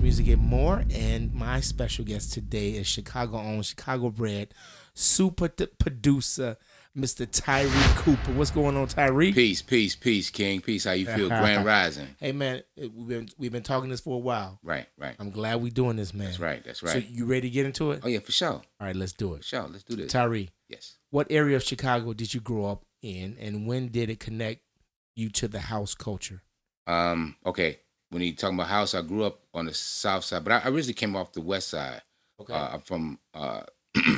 music and more. And my special guest today is Chicago-owned, Chicago-bred, super producer, Mr. Tyree Cooper. What's going on, Tyree? Peace, King. Peace. How you feel? Grand Rising. Hey, man, we've been talking this for a while. Right. I'm glad we're doing this, man. That's right. So you ready to get into it? Oh, yeah, for sure. All right, let's do it. For sure. Let's do this. Tyree. Yes. What area of Chicago did you grow up in, and when did it connect you to the house culture? Okay. When you talking about house, I grew up on the south side, but I originally came off the west side. Okay. I'm from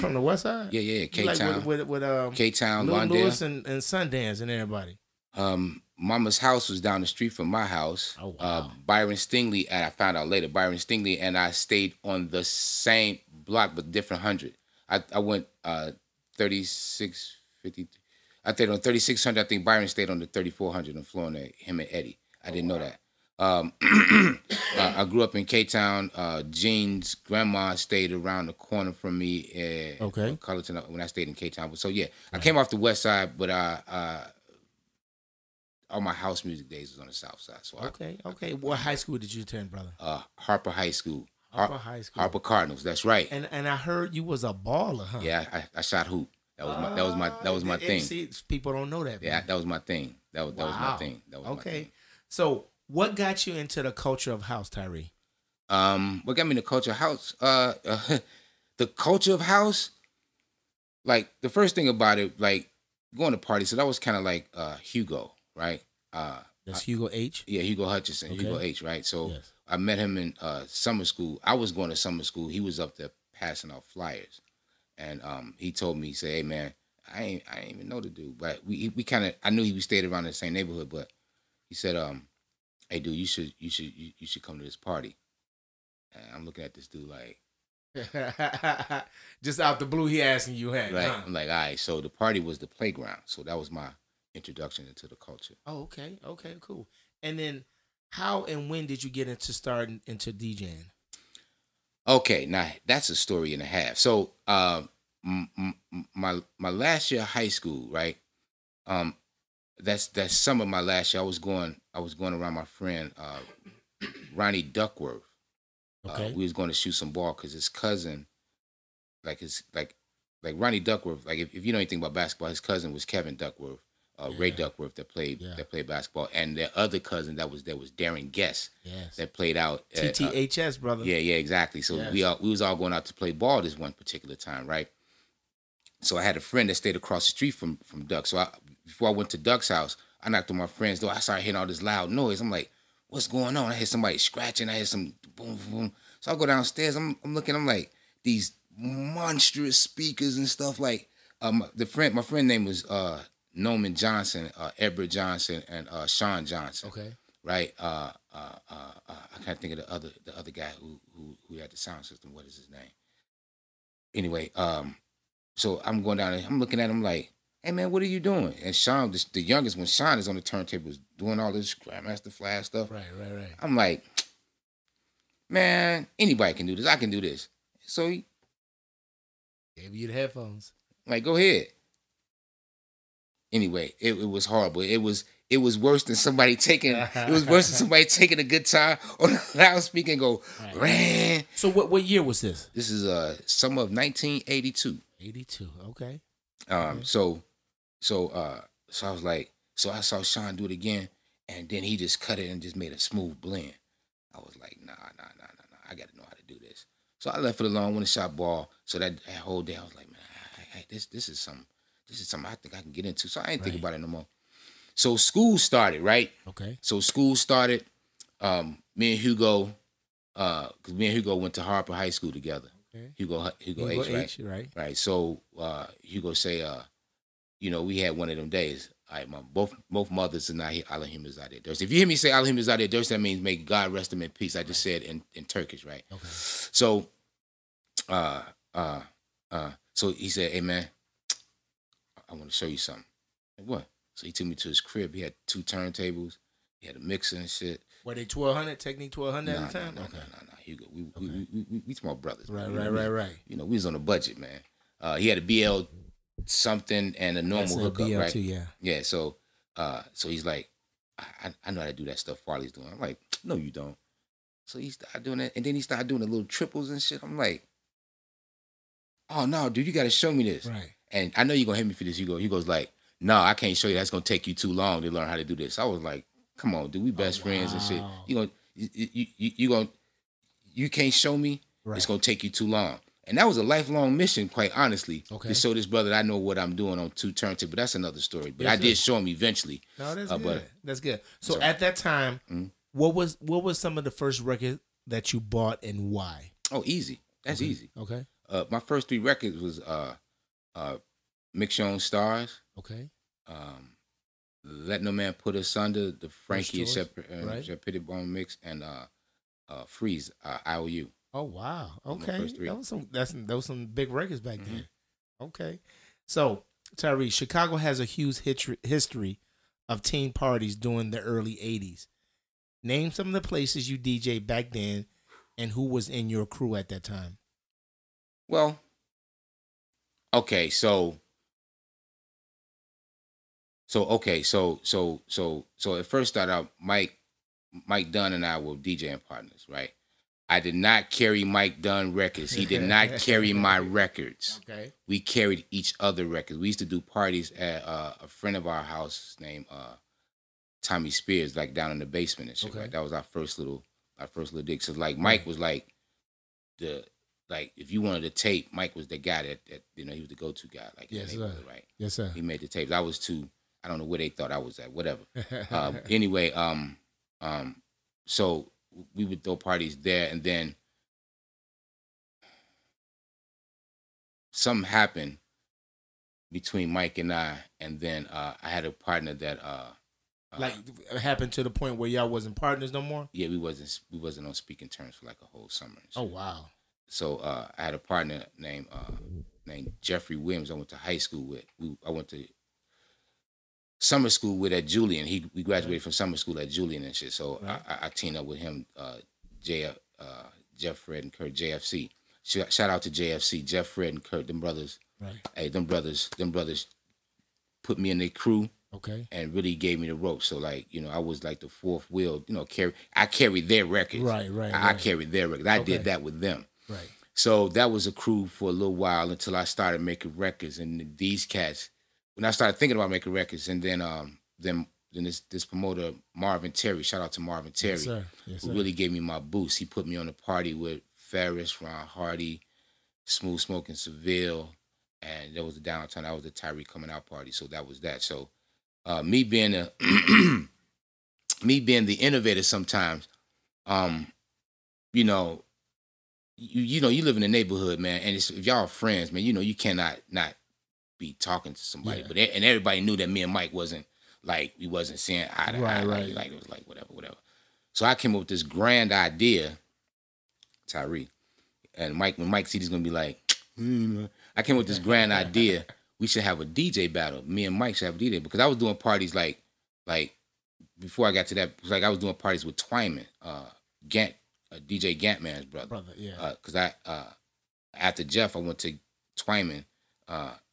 from the west side? Yeah, K-Town. Like with K-Town, Little Lawndale. Lewis and Sundance and everybody. Mama's house was down the street from my house. Oh, wow. Byron Stingley, and I found out later, Byron Stingley and I stayed on the same block but different 100. I went 3650. I stayed on 3600. I think Byron stayed on the 3400 on Florida, him and Eddie. I didn't know that. I grew up in K-Town. Jean's grandma stayed around the corner from me. Okay. Colleton, when I stayed in K-Town. So yeah, I came off the west side, but all my house music days was on the south side. So okay. What high school did you attend, brother? Harper High School. High School. Harper Cardinals. That's right. And I heard you was a baller, huh? Yeah, I shot hoop. That was my thing. See, people don't know that. Man. Yeah, that was my thing. That was my thing. My thing. So, what got you into the culture of house, Tyree? What got me in the culture of house? The culture of house. Like the first thing about it, like going to parties. So that was kind of like Hugo, right? That's Hugo H. Yeah, Hugo Hutchinson, Okay. Hugo H. Right. So Yes. I met him in summer school. I was going to summer school. He was up there passing out flyers. And he told me, he said, "Hey man, I ain't even know the dude, but we kind of, I knew he stayed around the same neighborhood, but he said, hey dude, you should come to this party." And I'm looking at this dude like, just out the blue, he asking you, hey, right? huh? I'm like, all right. So the party was the playground, so that was my introduction into the culture. Oh, okay, cool. And then, how and when did you get into starting into DJing? Okay, Now that's a story and a half. So my last year of high school, right? That's summer my last year. I was going around my friend Ronnie Duckworth. Okay. We was going to shoot some ball because his cousin, like Ronnie Duckworth, like if you know anything about basketball, his cousin was Kevin Duckworth, Ray Duckworth that played basketball, and their other cousin that was Darren Guest, yes, that played out TTHS, brother. Yeah, exactly. So Yes. we was all going out to play ball this one particular time, right? So I had a friend that stayed across the street from Duck. So before I went to Duck's house, I knocked on my friend's door. I started hearing all this loud noise. I'm like, what's going on? I hear somebody scratching. I hear some boom, boom. So I go downstairs. I'm looking. I'm like, these monstrous speakers and stuff. Like my friend name was Norman Johnson, Edward Johnson, and Sean Johnson. Okay. Right. I can't think of the other guy who had the sound system. What is his name? Anyway, so I'm going down and I'm looking at him like, hey man, what are you doing? And Sean, the youngest one, Sean is on the turntables doing all this Grandmaster Flash stuff. Right. I'm like, man, anybody can do this. I can do this. So he gave you the headphones. Like, go ahead. Anyway, it was horrible. It was worse than somebody taking. It was worse than somebody taking a guitar on a loudspeaker and go, ran. So what year was this? This is summer of 1982. 82. Okay. So I was like, so I saw Sean do it again, and then he just cut it and just made a smooth blend. I was like, nah. I got to know how to do this. So I left it alone, went and shot ball. So that whole day I was like, man, this is something I think I can get into. So I ain't think about it no more. So school started, right? Okay. So school started. Me and Hugo, because me and Hugo went to Harper High School together. Okay. Hugo H, right? Right. So Hugo say, we had one of them days. All right, Mom, both mothers and I, Elohim is out there. If you hear me say Elohim is out there, that means may God rest him in peace. I just said in Turkish, right? Okay. So, so he said, hey man, I want to show you something. Like, what? So he took me to his crib. He had 2 turntables. He had a mixer and shit. Were they 1200, Technique 1200 at the time? No. Hugo, we small brothers. Right. We was on a budget, man. He had a BL something and a normal hookup, BL2, right? Yeah. Yeah. So he's like, I know how to do that stuff Farley's doing. I'm like, no, you don't. So he started doing that, and then he started doing the little triples and shit. I'm like, oh no, dude, you got to show me this. Right. And I know you're gonna hit me for this. He goes like, no, I can't show you. That's gonna take you too long to learn how to do this. I was like, come on, dude, we best friends and shit. You can't show me. Right. It's gonna take you too long. And that was a lifelong mission, quite honestly, to show this brother that I know what I'm doing on 2 turntables. But that's another story. But I did show him eventually. No, that's good. That's good. So at that time, what was some of the first records that you bought and why? Oh, easy. That's easy. Okay. My first 3 records was Mix Your Own Stars. Okay. Let No Man Put Us Under, the Frankie and Pettibone mix, and Freeze, IOU. Oh wow! Okay, that was some big records back then. Okay, so Tyree, Chicago has a huge history of teen parties during the early '80s. Name some of the places you DJ back then, and who was in your crew at that time. Well, okay, so it first started out. Mike Dunn and I were DJing partners, right? I did not carry Mike Dunn records. He did not carry my records. Okay. We carried each other records. We used to do parties at a friend of our house named Tommy Spears, like down in the basement and shit. Okay. Right? That was our first little dig. So like Mike was like if you wanted a tape, Mike was the guy that he was the go-to guy. Like yes, sir. Right? Yes, sir. He made the tapes. I was too. I don't know where they thought I was at. Whatever. Anyway, so we would throw parties there, and then something happened between Mike and I, and then I had a partner that like it happened to the point where y'all wasn't partners no more. Yeah, we wasn't on speaking terms for like a whole summer. Oh wow! So I had a partner named Jeffrey Williams. I went to high school with. I went to summer school with at Julian. We graduated from summer school at Julian and shit. So I teamed up with him, Jeff, Fred, and Kurt, JFC. Shout out to JFC, Jeff, Fred, and Kurt, them brothers. Right. Hey, them brothers put me in their crew. Okay. And really gave me the rope. So like, I was like the fourth wheel, I carried their records. Right. I carried their records. I did that with them. Right. So that was a crew for a little while until I started making records. And these cats, when I started thinking about making records, and then this promoter Marvin Terry, shout out to Marvin Terry, yes, sir. Yes, who really gave me my boost. He put me on a party with Ferris, Ron Hardy, Smooth Smoking Seville, and there was a downtown. That was the Tyree coming out party. So that was that. So me being the innovator sometimes, you live in the neighborhood, man, and if y'all are friends, man, you cannot not be talking to somebody. Yeah. But everybody knew that me and Mike wasn't like, we wasn't seeing eye to eye. Right. Like it was like whatever. So I came up with this grand idea, Tyree, and Mike. When Mike sees, he's gonna be like, I came up with this grand idea. We should have a DJ battle. Me and Mike should have a DJ, because I was doing parties like before I got to that. Like I was doing parties with Twyman, DJ Gantman's brother. Yeah. Because after Jeff, I went to Twyman.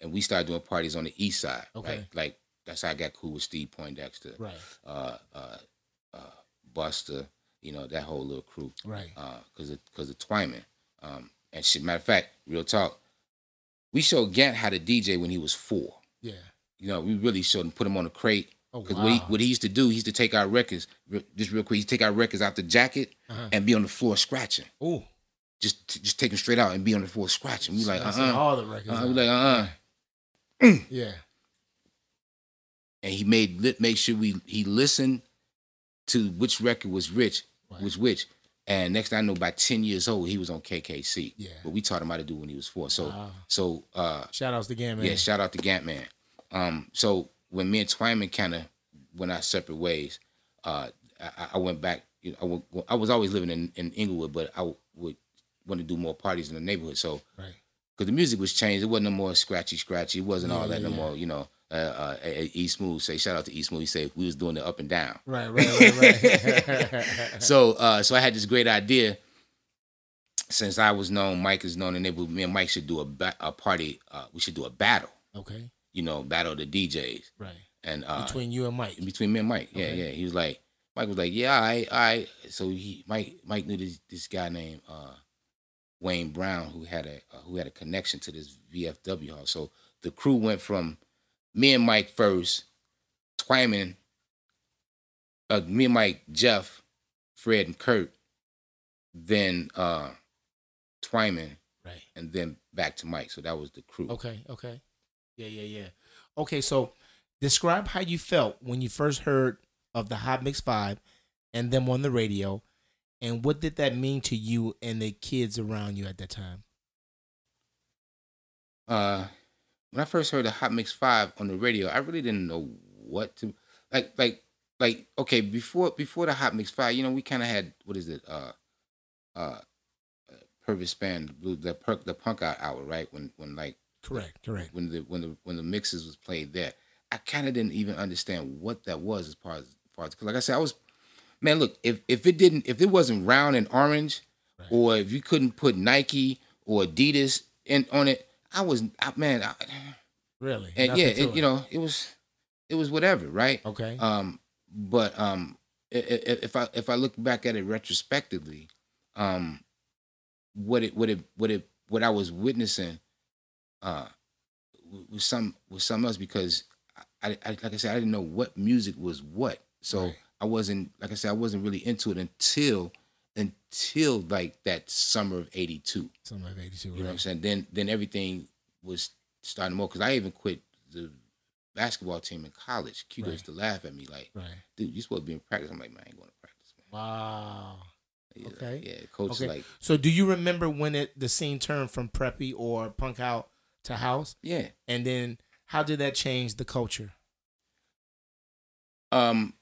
And we started doing parties on the east side. Okay. Right? Like that's how I got cool with Steve Poindexter. Right. Buster, that whole little crew. Right. Because of Twyman. And shit. Matter of fact, real talk, we showed Gant how to DJ when he was 4. Yeah. We really showed him, put him on a crate. Because what he used to do, he used to take our records, just real quick, he'd take our records out the jacket and be on the floor scratching. Ooh. Just take them straight out and be on the floor scratching. We like, all the records. We like, Yeah. And he made sure he listened to which record was which. And next thing I know, by 10 years old, he was on KKC. Yeah. But we taught him how to do when he was 4. So shout outs to Gantman. Yeah, shout out to Gantman. So when me and Twyman kind of went our separate ways, I went back. I was always living in Inglewood, but I would want to do more parties in the neighborhood. So, because the music was changed, it wasn't no more scratchy. It wasn't all that no more. E Smooth, say shout out to E Smooth. He said we was doing the up and down. Right. So I had this great idea. Since I was known, Mike is known in the neighborhood. Me and Mike should do a party. We should do a battle. Okay. Battle of the DJs. Right. And between you and Mike. Between me and Mike. Okay. Yeah. He was like, Mike was like, yeah, I. So Mike knew this guy named Wayne Brown who had a connection to this VFW hall. So the crew went from me and Mike first, Twyman, me and Mike, Jeff, Fred, and Kurt, then Twyman, right, and then back to Mike. So that was the crew. Okay. Yeah. Okay, so describe how you felt when you first heard of the Hot Mix 5 and them on the radio, and what did that mean to you and the kids around you at that time? When I first heard the Hot Mix 5 on the radio, I really didn't know what to like. Okay, before the Hot Mix 5, we kind of had, what is it? Purvis Span, the punk out hour, right? When like correct. When the mixes was played there, I kind of didn't even understand what that was as far as because like I said, I was, man, look, if it wasn't round and orange, right, or if you couldn't put Nike or Adidas on it, really, and yeah, it was whatever, right? Okay. But if I look back at it retrospectively, what I was witnessing was something else, because I like I said, I didn't know what music was what. So right, I wasn't really into it until like that summer of '82. Summer of '82, right. You know what I'm saying? Then everything was starting more, because I even quit the basketball team in college. Hugo used to laugh at me like, right, dude, you supposed to be in practice. I'm like, man, I ain't going to practice, man. Wow. Yeah, okay. Yeah, coach is like. So do you remember when the scene turned from preppy or punk out to house? Yeah. And then how did that change the culture? Like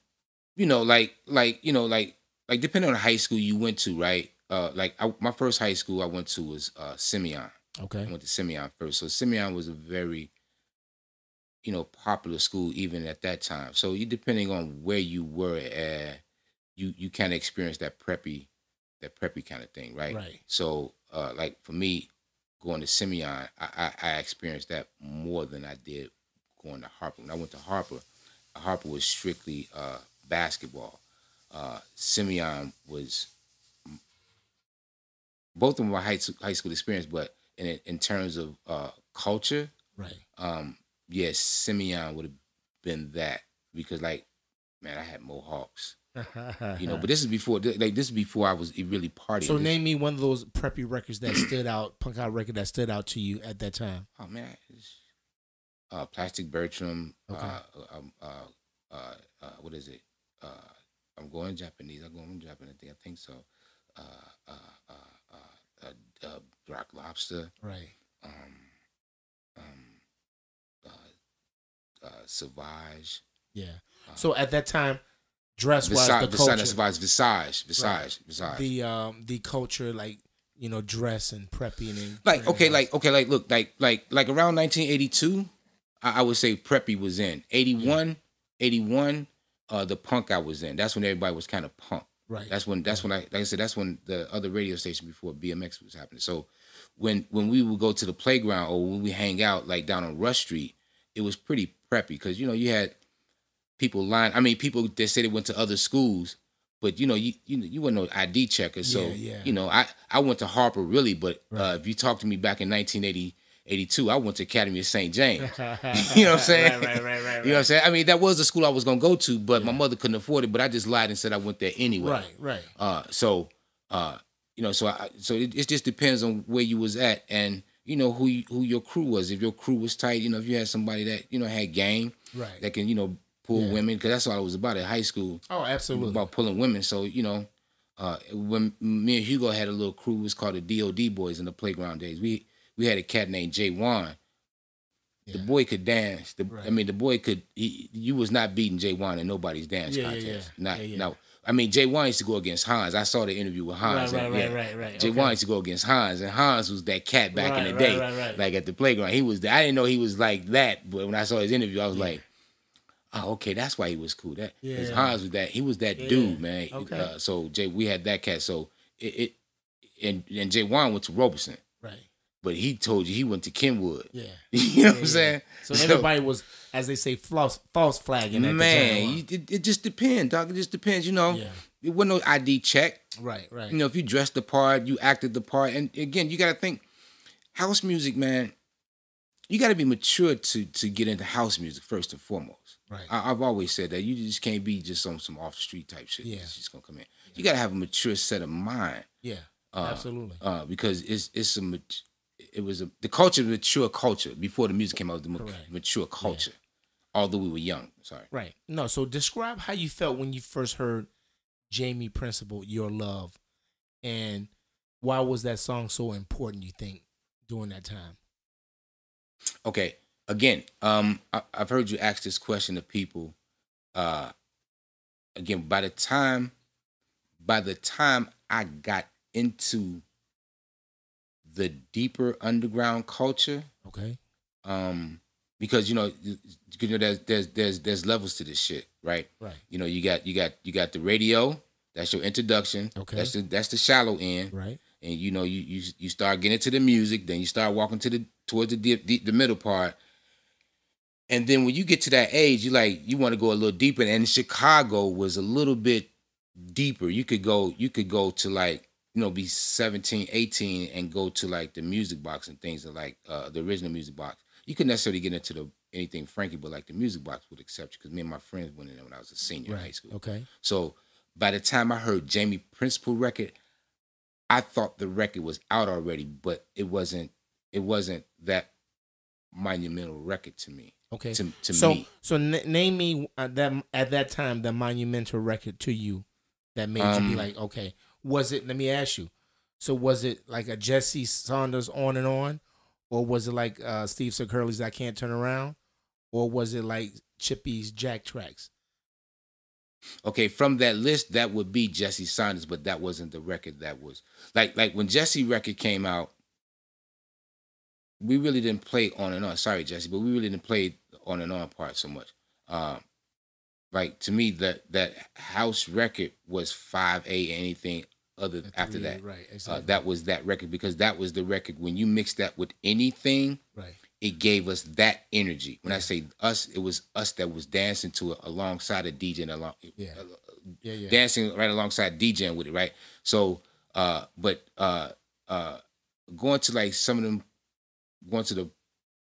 depending on the high school you went to, right? My first high school I went to was Simeon. Okay. I went to Simeon first. So Simeon was a very, popular school even at that time. So you, depending on where you were at, you kind of experienced that preppy kind of thing, right? Right. So like for me, going to Simeon, I experienced that more than I did going to Harper. When I went to Harper was strictly basketball. Simeon was, both of them were high school experience, but in terms of culture, right? Yes, Simeon would have been that, because like, man, I had mohawks, but this is before I was really partying. So name me one of those preppy records that stood out, punk out record that stood out to you at that time. Oh man, Plastic Bertram. Okay. What is it? I'm going Japanese. I think so. Black Lobster. Right. Savage. Yeah. So at that time, dress was the culture. Visage. The culture, like, dress and preppy and look, like around 1982, I would say preppy was in 81. The punk I was in. That's when everybody was kind of punk. Right. That's when that's when the other radio station before BMX was happening. So when we would go to the playground or when we hang out like down on Rush Street, it was pretty preppy, because you had people people that said they went to other schools, but you weren't no ID checker. So I went to Harper really, but if you talk to me back in 1982, I went to Academy of St. James. You know what I'm saying? Right. You know what I'm saying? I mean, that was the school I was gonna go to, but my mother couldn't afford it. But I just lied and said I went there anyway. Right. So it just depends on where you was at, and who your crew was. If your crew was tight, if you had somebody that had game, right, that can pull women, because that's all it was about at high school. Oh, absolutely. About pulling women. So when me and Hugo had a little crew, it was called the DOD Boys in the playground days. We had a cat named Jay Wan. The boy could dance. The boy could. You was not beating Jay Wan in nobody's dance contest. No. I mean, Jay Wan used to go against Hans. I saw the interview with Hans. Right. Jay Wan used to go against Hans, and Hans was that cat back in the day, like at the playground. He was. I didn't know he was like that, but when I saw his interview, I was like, oh, okay, that's why he was cool. Because Hans was that. He was that dude, man. Okay. So Jay, we had that cat. So and Jay Wan went to Robeson. Right. But he told you he went to Kenwood. Yeah. You know what I'm saying? So everybody was as they say, false flagging. At Man, it just depends, dog. It just depends, you know. Yeah. It wasn't no ID check. Right. You know, if you dressed the part, you acted the part. And again, you got to think, house music, man, you got to be mature to get into house music first and foremost. Right. I've always said that. You just can't be just on some off-the-street type shit. Yeah. It's just going to come in. You got to have a mature set of mind. Yeah, absolutely. Because the culture, mature culture. Before the music came out, it was the mature culture. Yeah. Although we were young. Sorry. Right. No, so describe how you felt when you first heard Jamie Principle, Your Love, and why was that song so important, you think, during that time? Okay. Again, I've heard you ask this question to people. Again, by the time I got into the deeper underground culture, okay, because you know there's levels to this shit, right? Right. You know, you got the radio. That's your introduction. Okay. That's the shallow end. Right. And you know you start getting into the music, then you start walking towards the middle part. And then when you get to that age, you want to go a little deeper. And Chicago was a little bit deeper. You could go to like, you know, be 17, 18 and go to like the music box and things like the original music box. You couldn't necessarily get into anything Frankie, but like the music box would accept you because me and my friends went in there when I was a senior in high school. Okay. So by the time I heard Jamie Principle record, I thought the record was out already, but it wasn't that monumental record to me. Okay. To me. So name me that at that time the monumental record to you that made you be like, okay, was it? Let me ask you. So was it like a Jesse Saunders On and On, or was it like Steve Sicurley's I Can't Turn Around, or was it like Chippy's Jack Tracks? Okay, from that list, that would be Jesse Saunders, but that wasn't the record. That was like when Jesse record came out. We really didn't play On and On. Sorry, Jesse, but we really didn't play On and On part so much. Like to me, that house record was 5A. Anything other after that, right? Exactly. That was that record because that was the record when you mixed that with anything, right? It gave us that energy. When I say us, it was us that was dancing to it alongside of DJing dancing right alongside DJing with it, right? So, but going to like some of them. Going to the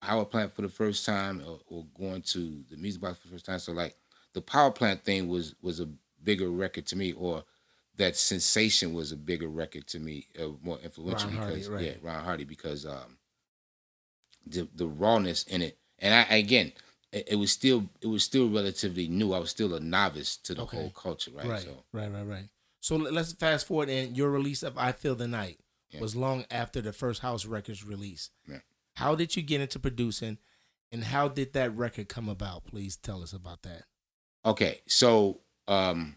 power plant for the first time or going to the music box for the first time. So like the power plant thing was a bigger record to me, or that Sensation was a bigger record to me, more influential Ron Hardy, because the rawness in it. And it was still relatively new. I was still a novice to the whole culture, right? Right. So let's fast forward, and your release of I Feel the Night was long after the first house record's release. Yeah. How did you get into producing, and how did that record come about? Please tell us about that. Okay, so I've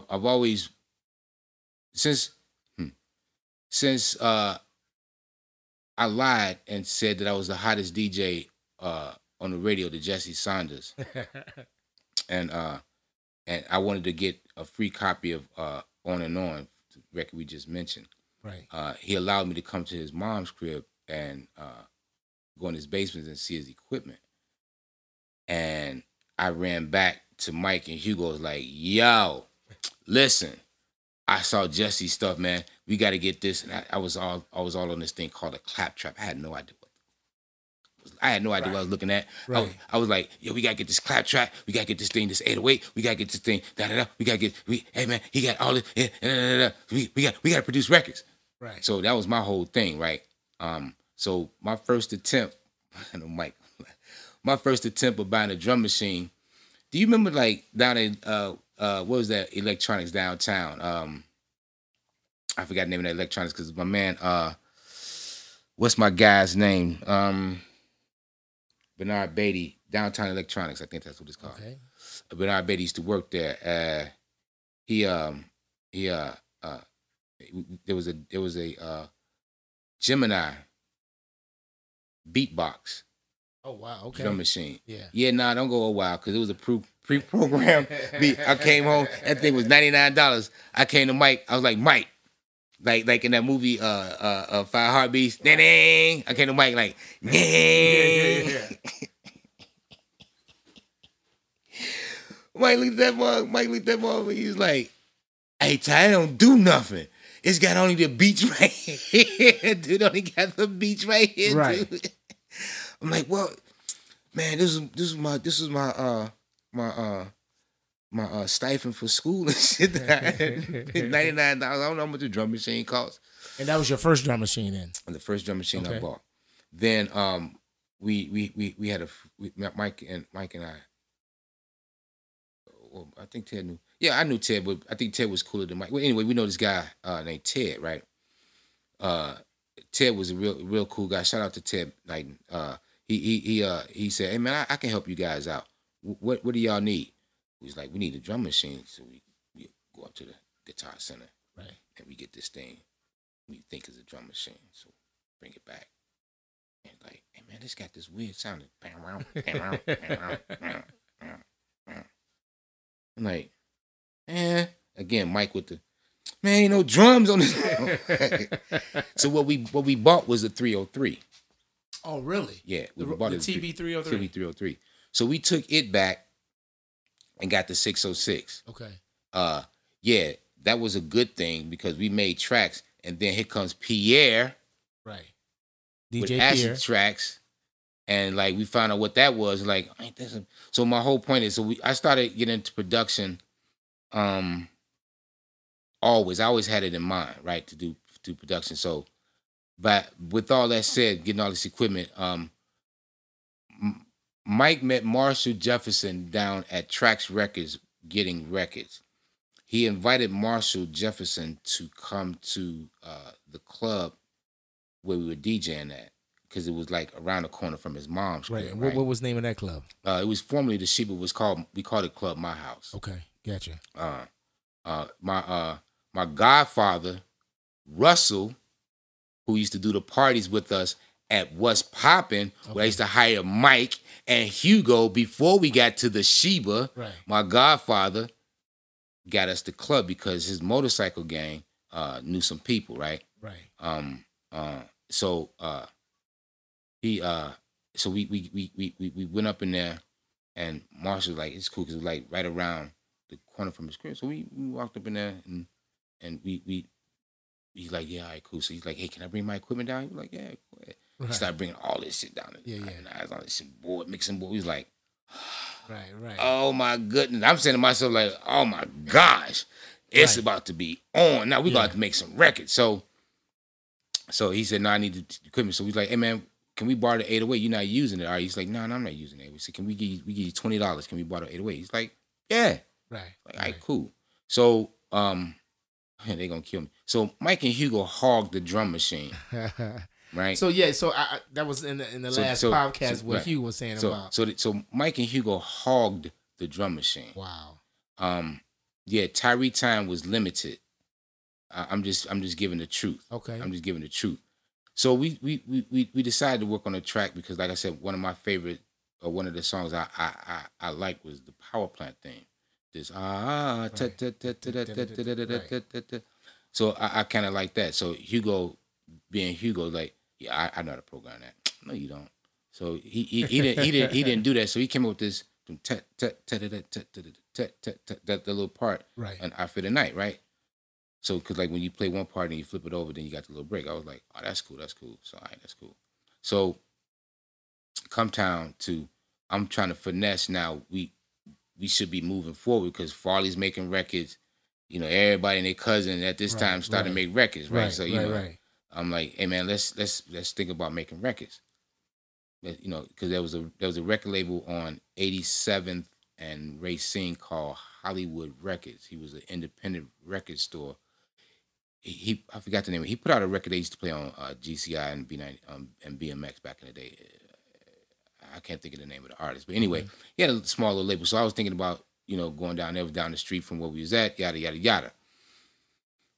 always since I lied and said that I was the hottest DJ on the radio to Jesse Saunders, and I wanted to get a free copy of On and On, the record we just mentioned. Right. He allowed me to come to his mom's crib and go in his basement and see his equipment. And I ran back to Mike and Hugo. Was like, yo, listen, I saw Jesse's stuff, man. We got to get this. And I was all on this thing called a claptrap. I had no idea what I was looking at. Right. I was like, yo, we got to get this claptrap. We got to get this thing, this 808. We got to get this thing, da-da-da. Hey, man, he got all this. We got to produce records. Right. So that was my whole thing, right? So my first attempt, I know Mike, my first attempt of buying a drum machine. Do you remember like down in what was that electronics downtown? I forgot the name of that electronics because my man, what's my guy's name? Bernard Beatty, Downtown Electronics. I think that's what it's called. Okay. Bernard Beatty used to work there. There was a Gemini beatbox. Oh wow! Okay. Drum machine. Yeah. Yeah. Nah, don't go a while because it was a pre-programmed beat. I came home. That thing was $99. I came to Mike. I was like, Mike, like in that movie, 5 Heartbeats. Ding. I came to Mike like, yeah. Mike looked at that mug. He's like, hey, Ty, I don't do nothing. It's got only the beach right here. Dude, only got the beach right here, right. dude. I'm like, well, man, this is my stipend for school and shit. $99. I don't know how much the drum machine costs. And that was your first drum machine then? The first drum machine I bought. Then we had Mike and I. Well, I think Ted knew. Yeah, I knew Ted, but I think Ted was cooler than Mike. Well, anyway, we know this guy named Ted, right? Ted was a real cool guy. Shout out to Ted Knighton. He said, "Hey man, I can help you guys out. What do y'all need?" He was like, "We need a drum machine." So we go up to the Guitar Center, right? And we get this thing we think is a drum machine. So bring it back. And like, hey man, this got this weird sounding. I'm like, again, Mike with the, man, ain't no drums on this. So what we bought was a 303. Oh, really? Yeah. We bought the TB 303. TB 303. So we took it back and got the 606. Okay. Yeah, that was a good thing because we made tracks, and then here comes Pierre. Right. DJ with acid tracks. And like we found out what that was, like ain't this so my whole point is I started getting into production I always had it in mind, right, to do production. So but with all that said, getting all this equipment, Mike met Marshall Jefferson down at Trax Records getting records. He invited Marshall Jefferson to come to the club where we were DJing at. Because it was like around the corner from his mom's crib. Right. What was the name of that club? It was formerly the Sheba. We called it Club My House. Okay, gotcha. My godfather, Russell, who used to do the parties with us at What's Poppin', where I used to hire Mike and Hugo before we got to the Sheba. Right. My godfather got us the club because his motorcycle gang knew some people, right? Right. So we went up in there, and Marshall was like, it's cool because it was like right around the corner from his crib. So we walked up in there, and he's like, yeah, all right, cool. So he's like, hey, can I bring my equipment down? We're like, yeah, go ahead. Right. He started bringing all this shit down. And I was on this board, mixing board. He was like, right. Oh my goodness. I'm saying to myself like, oh my gosh, it's about to be on. Now we got to make some records. So he said, no, I need the equipment. So he's like, hey man, can we borrow the 808? You're not using it. All right. He's like, no, I'm not using it. We said, can we give you $20? Can we borrow the 808? He's like, yeah. Right. Like, all right, cool. So they're gonna kill me. So Mike and Hugo hogged the drum machine. Right. So that was in the last podcast what Hugo was saying about. So Mike and Hugo hogged the drum machine. Wow. Yeah, Tyree time was limited. I'm just giving the truth. Okay. I'm just giving the truth. So we decided to work on a track because, like I said, one of my favorite, or one of the songs I like was the Power Plant theme. This So I kind of like that. So Hugo, being Hugo, like, yeah, I know how to program that. No, you don't. So he didn't do that. So he came up with this that little part, right? And I for the night, right? So, because like when you play one part and you flip it over, then you got the little break. I was like, oh, that's cool. So, all right, that's cool. So, come down to, I'm trying to finesse now. We should be moving forward because Farley's making records. You know, everybody and their cousin at this time started to make records, right? So, you know, I'm like, hey man, let's think about making records. You know, because there was a record label on 87th and Racine called Hollywood Records. He was an independent record store. I forgot the name. He put out a record they used to play on GCI and B90 and BMX back in the day. I can't think of the name of the artist, but anyway, he had a small little label. So I was thinking about, you know, going down the street from where we was at, yada yada yada.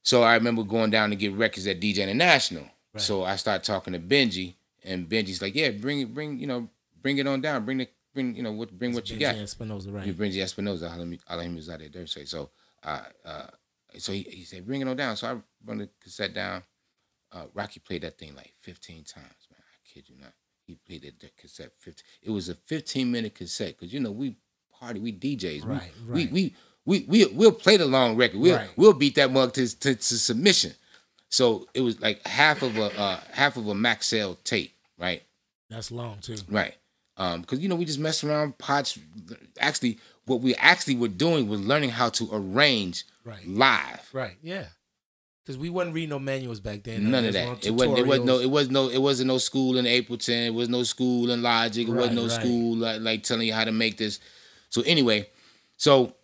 So I remember going down to get records at DJ International. Right. So I started talking to Benji, and Benji's like, "Yeah, bring it on down. Bring what you got." Espinosa, right? Benji Espinosa. I let him was out there. So so he said, "Bring it on down." So I run the cassette down. Rocky played that thing like 15 times, man. I kid you not. He played that cassette 15. It was a 15-minute cassette because, you know, we party. We DJs. Right. We'll play the long record. We'll beat that mug to submission. So it was like half of a Maxell tape, right? That's long too. Right. Because we just messed around pots. Actually, what we actually were doing was learning how to arrange live. Right. Yeah. Because we wasn't reading no manuals back then. None of that. It wasn't no school in Ableton. It was no school in Logic. It wasn't no school like telling you how to make this. So anyway, so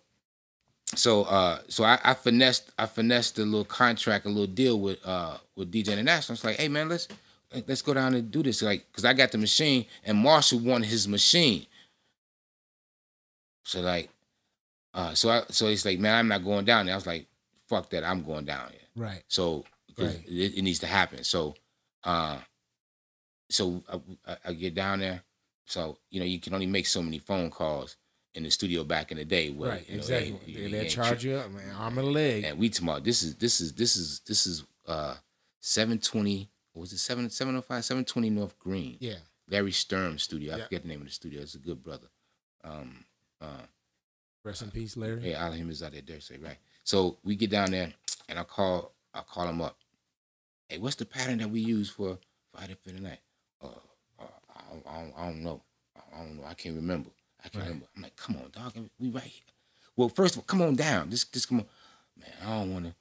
I finessed a little contract, a little deal with DJ International. It's like, hey man, let's go down and do this. Like, cause I got the machine and Marshall wanted his machine. So like, so he's like, man, I'm not going down there. I was like, fuck that, I'm going down there. Right. So it needs to happen. So I get down there. So you can only make so many phone calls in the studio back in the day. Where, exactly. They charge you up, man, arm and a leg. And we talking about this is 720. What was it 705 720 North Green? Yeah. Larry Sturm's studio. I forget the name of the studio. It's a good brother. Rest in peace, Larry. Yeah, all of him is out there. Say right. So we get down there, and I call him up. Hey, what's the pattern that we use for Friday for the night? I don't know. I can't remember. I'm like, come on, dog. We right here. Well, first of all, come on down. Just come on. Man, I don't want to.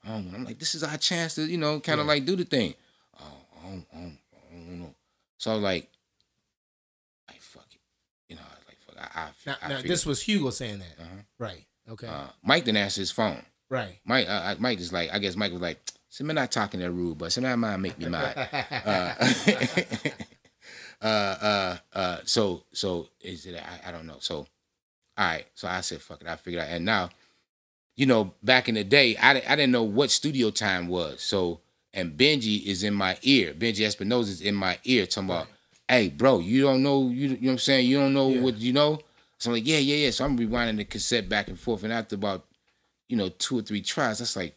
I'm like, this is our chance to, kind of like do the thing. I don't know. So I was like, fuck it. Fuck. Now this was Hugo saying that. Right. Okay. Mike didn't answer his phone. Right. Mike is like, I guess Mike was like, "Some not talking that rude, but some might make me mad." So is it? I don't know. So, all right. So I said, "Fuck it." I figured out. And now, back in the day, I didn't know what studio time was. So, and Benji is in my ear. Benji Espinosa is in my ear, talking about, "Hey, bro, you don't know. You know what I'm saying? You don't know what you know." So I'm like, yeah. So I'm rewinding the cassette back and forth, and after about 2 or 3 tries, that's like,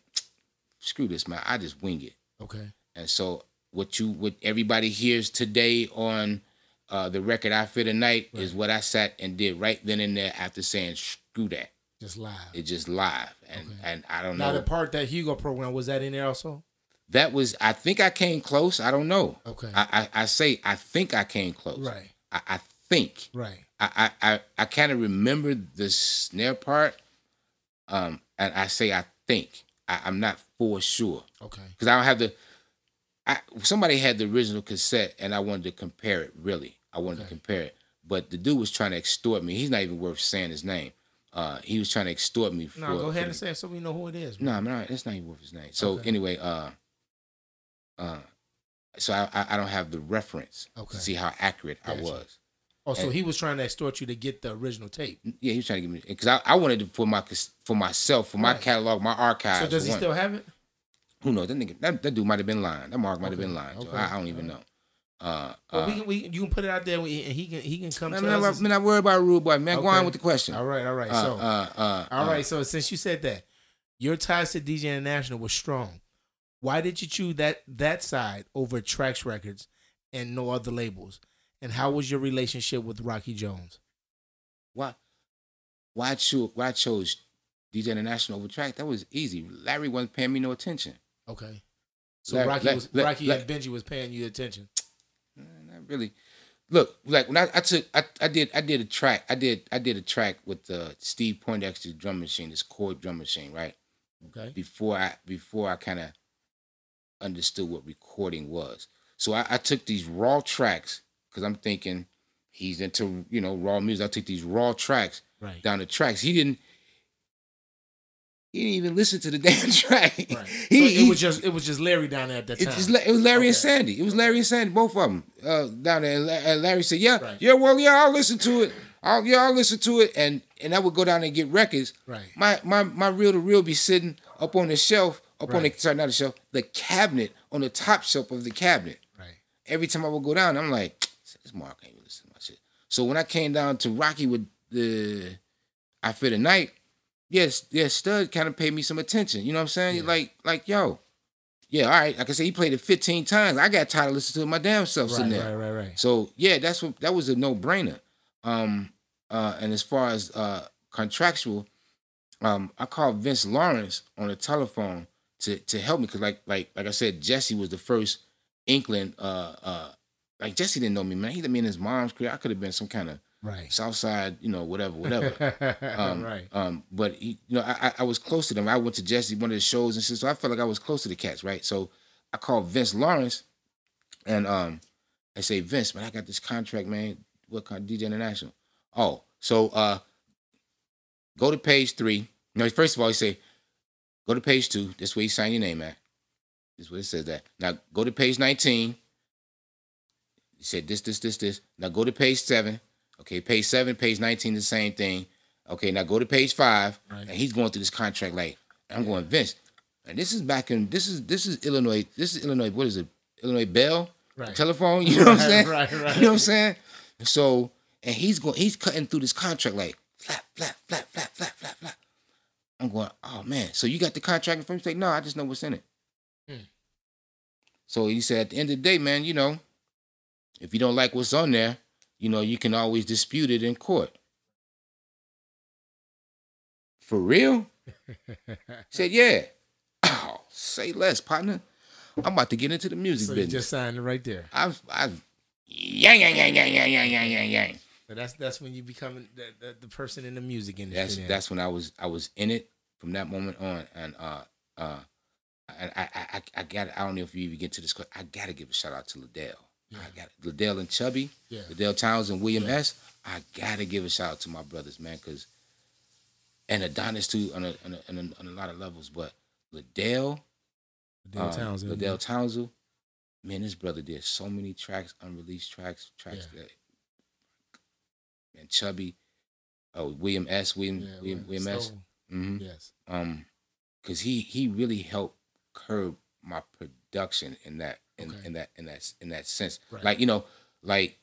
screw this, man. I just wing it. Okay. And so what everybody hears today on the record I Feel the Night is what I sat and did right then and there after saying screw that. Just live. It's just live. And I don't know. Now the part that Hugo program, was that in there also? That was, I think I came close. I don't know. Okay. I say I think I came close. Right. I think. Right. I kind of remember the snare part. And I say I think. I'm not for sure. Okay. Because I don't have somebody had the original cassette and I wanted to compare it, really. I wanted to compare it. But the dude was trying to extort me. He's not even worth saying his name. He was trying to extort me. No, go ahead and say it so we know who it is. No, it's not even worth his name. So anyway, so I don't have the reference to see how accurate I was. Oh, so he was trying to extort you to get the original tape. Yeah, he was trying to give me, because I wanted it for myself, for my catalog, my archives. So does he still have it? Who knows? That nigga, that dude might have been lying. That Mark might have been lying. So I don't even know. Well, you can put it out there, and he can come. I'm not worried about Rude Boy, man. Go on with the question. All right. So since you said that, your ties to DJ International was strong. Why did you choose that side over Trax Records and no other labels? And how was your relationship with Rocky Jones? Why I chose DJ International over Trax? That was easy. Larry wasn't paying me no attention. Okay. So Rocky and Benji was paying you attention. Not really. Look, like when I did a track with Steve Poindexter's drum machine, this chord drum machine, right? Okay. Before I kind of understood what recording was. So I took these raw tracks, because I'm thinking he's into, raw music. I took these raw tracks down the tracks. He didn't even listen to the damn track. Right. It was just Larry down there at that time. It was Larry and Sandy. It was Larry and Sandy, both of them down there. And Larry said, I'll listen to it. I'll listen to it. And I would go down there and get records. Right. My reel-to-reel be sitting up on the shelf, the cabinet, on the top shelf of the cabinet. Right. Every time I would go down, I'm like, this Mark ain't even listen to my shit. So when I came down to Rocky with the I Feel the Night, yes, Stud kind of paid me some attention. You know what I'm saying? Yeah. Like, yo, yeah, all right. Like I said, he played it 15 times. I got tired of listening to it my damn self sitting there. Right. So yeah, that was a no-brainer. and as far as contractual, I called Vince Lawrence on the telephone to help me because like I said, Jesse was the first inkling. Like Jesse didn't know me, man. He let me in his mom's career. I could have been some kind of Southside, whatever. Right. But he, I was close to them. I went to Jesse one of the shows and shit, so I felt like I was close to the cats, right? So I called Vince Lawrence, and I say, Vince, man, I got this contract, man. What kind? DJ International. Oh, so go to page 3. No, first of all, he say, go to page 2. This where you sign your name at. This is what it says that. Now go to page 19. He said this. Now go to page 7. Okay, page 7, page 19, the same thing. Okay, now go to page 5. Right. And he's going through this contract like, I'm going, Vince. And this is back in this is Illinois. This is Illinois. What is it? Illinois Bell? Right. Telephone. You know what I'm saying? Right. You know what I'm saying? So, and he's cutting through this contract like flat. I'm going, oh man. So you got the contract from him? He's like, no, I just know what's in it. So he said, at the end of the day, man, if you don't like what's on there, you can always dispute it in court. For real? He said, yeah. Oh, say less, partner. I'm about to get into the music business. You just signed it right there. Yang. So that's when you become the person in the music industry. That's when I was in it from that moment on, and I got. I don't know if you even get to this. I gotta give a shout out to Liddell. Yeah. I got Liddell and Chubby, Liddell Towns and William S. I gotta give a shout out to my brothers, man, and Adonis too on a lot of levels. But Liddell Townsend, man, this brother did so many tracks, unreleased tracks that, and Chubby, William S. William S. Mm-hmm. Yes. Because he really helped curb my production in that sense. Right. Like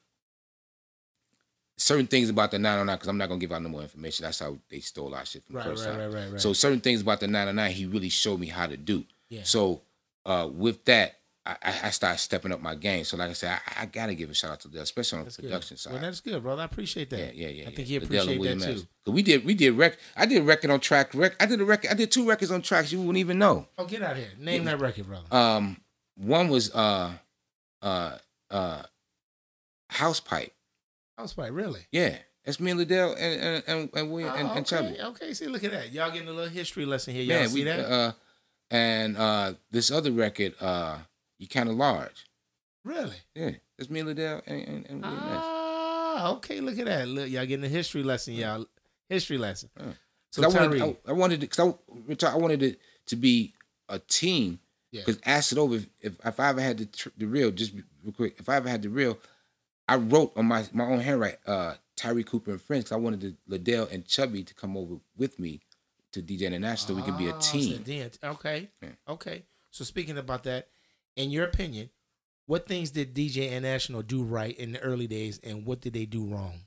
certain things about the 909, because I'm not gonna give out no more information. That's how they stole our shit from the first time. Right. So certain things about the 909, he really showed me how to do. Yeah. So with that, I started stepping up my game. So like I said, I gotta give a shout out to Dell, especially on the production side. Well, that's good, brother. I appreciate that. Yeah. I think he appreciate that too. Cause we did record. I did a record on track. I did 2 records on tracks you wouldn't even know. Oh, get out of here! Name that record, brother. One was House Pipe. House Pipe, really? Yeah, it's me and Liddell and William and Chubby. Okay, see, look at that. Y'all getting a little history lesson here. Y'all see that? And this other record, You Kinda Large. Really? Yeah, it's me and Liddell and William S. Okay, look at that. Look, y'all getting a history lesson, y'all. History lesson. So I wanted it to be a team. Because Acid Over, if I ever had the reel, just real quick, if I ever had the reel, I wrote on my own handwrite, Tyree Cooper and friends. I wanted Liddell and Chubby to come over with me to DJ International so we could be a team. Okay. Yeah. Okay. So speaking about that, in your opinion, what things did DJ International do right in the early days, and what did they do wrong?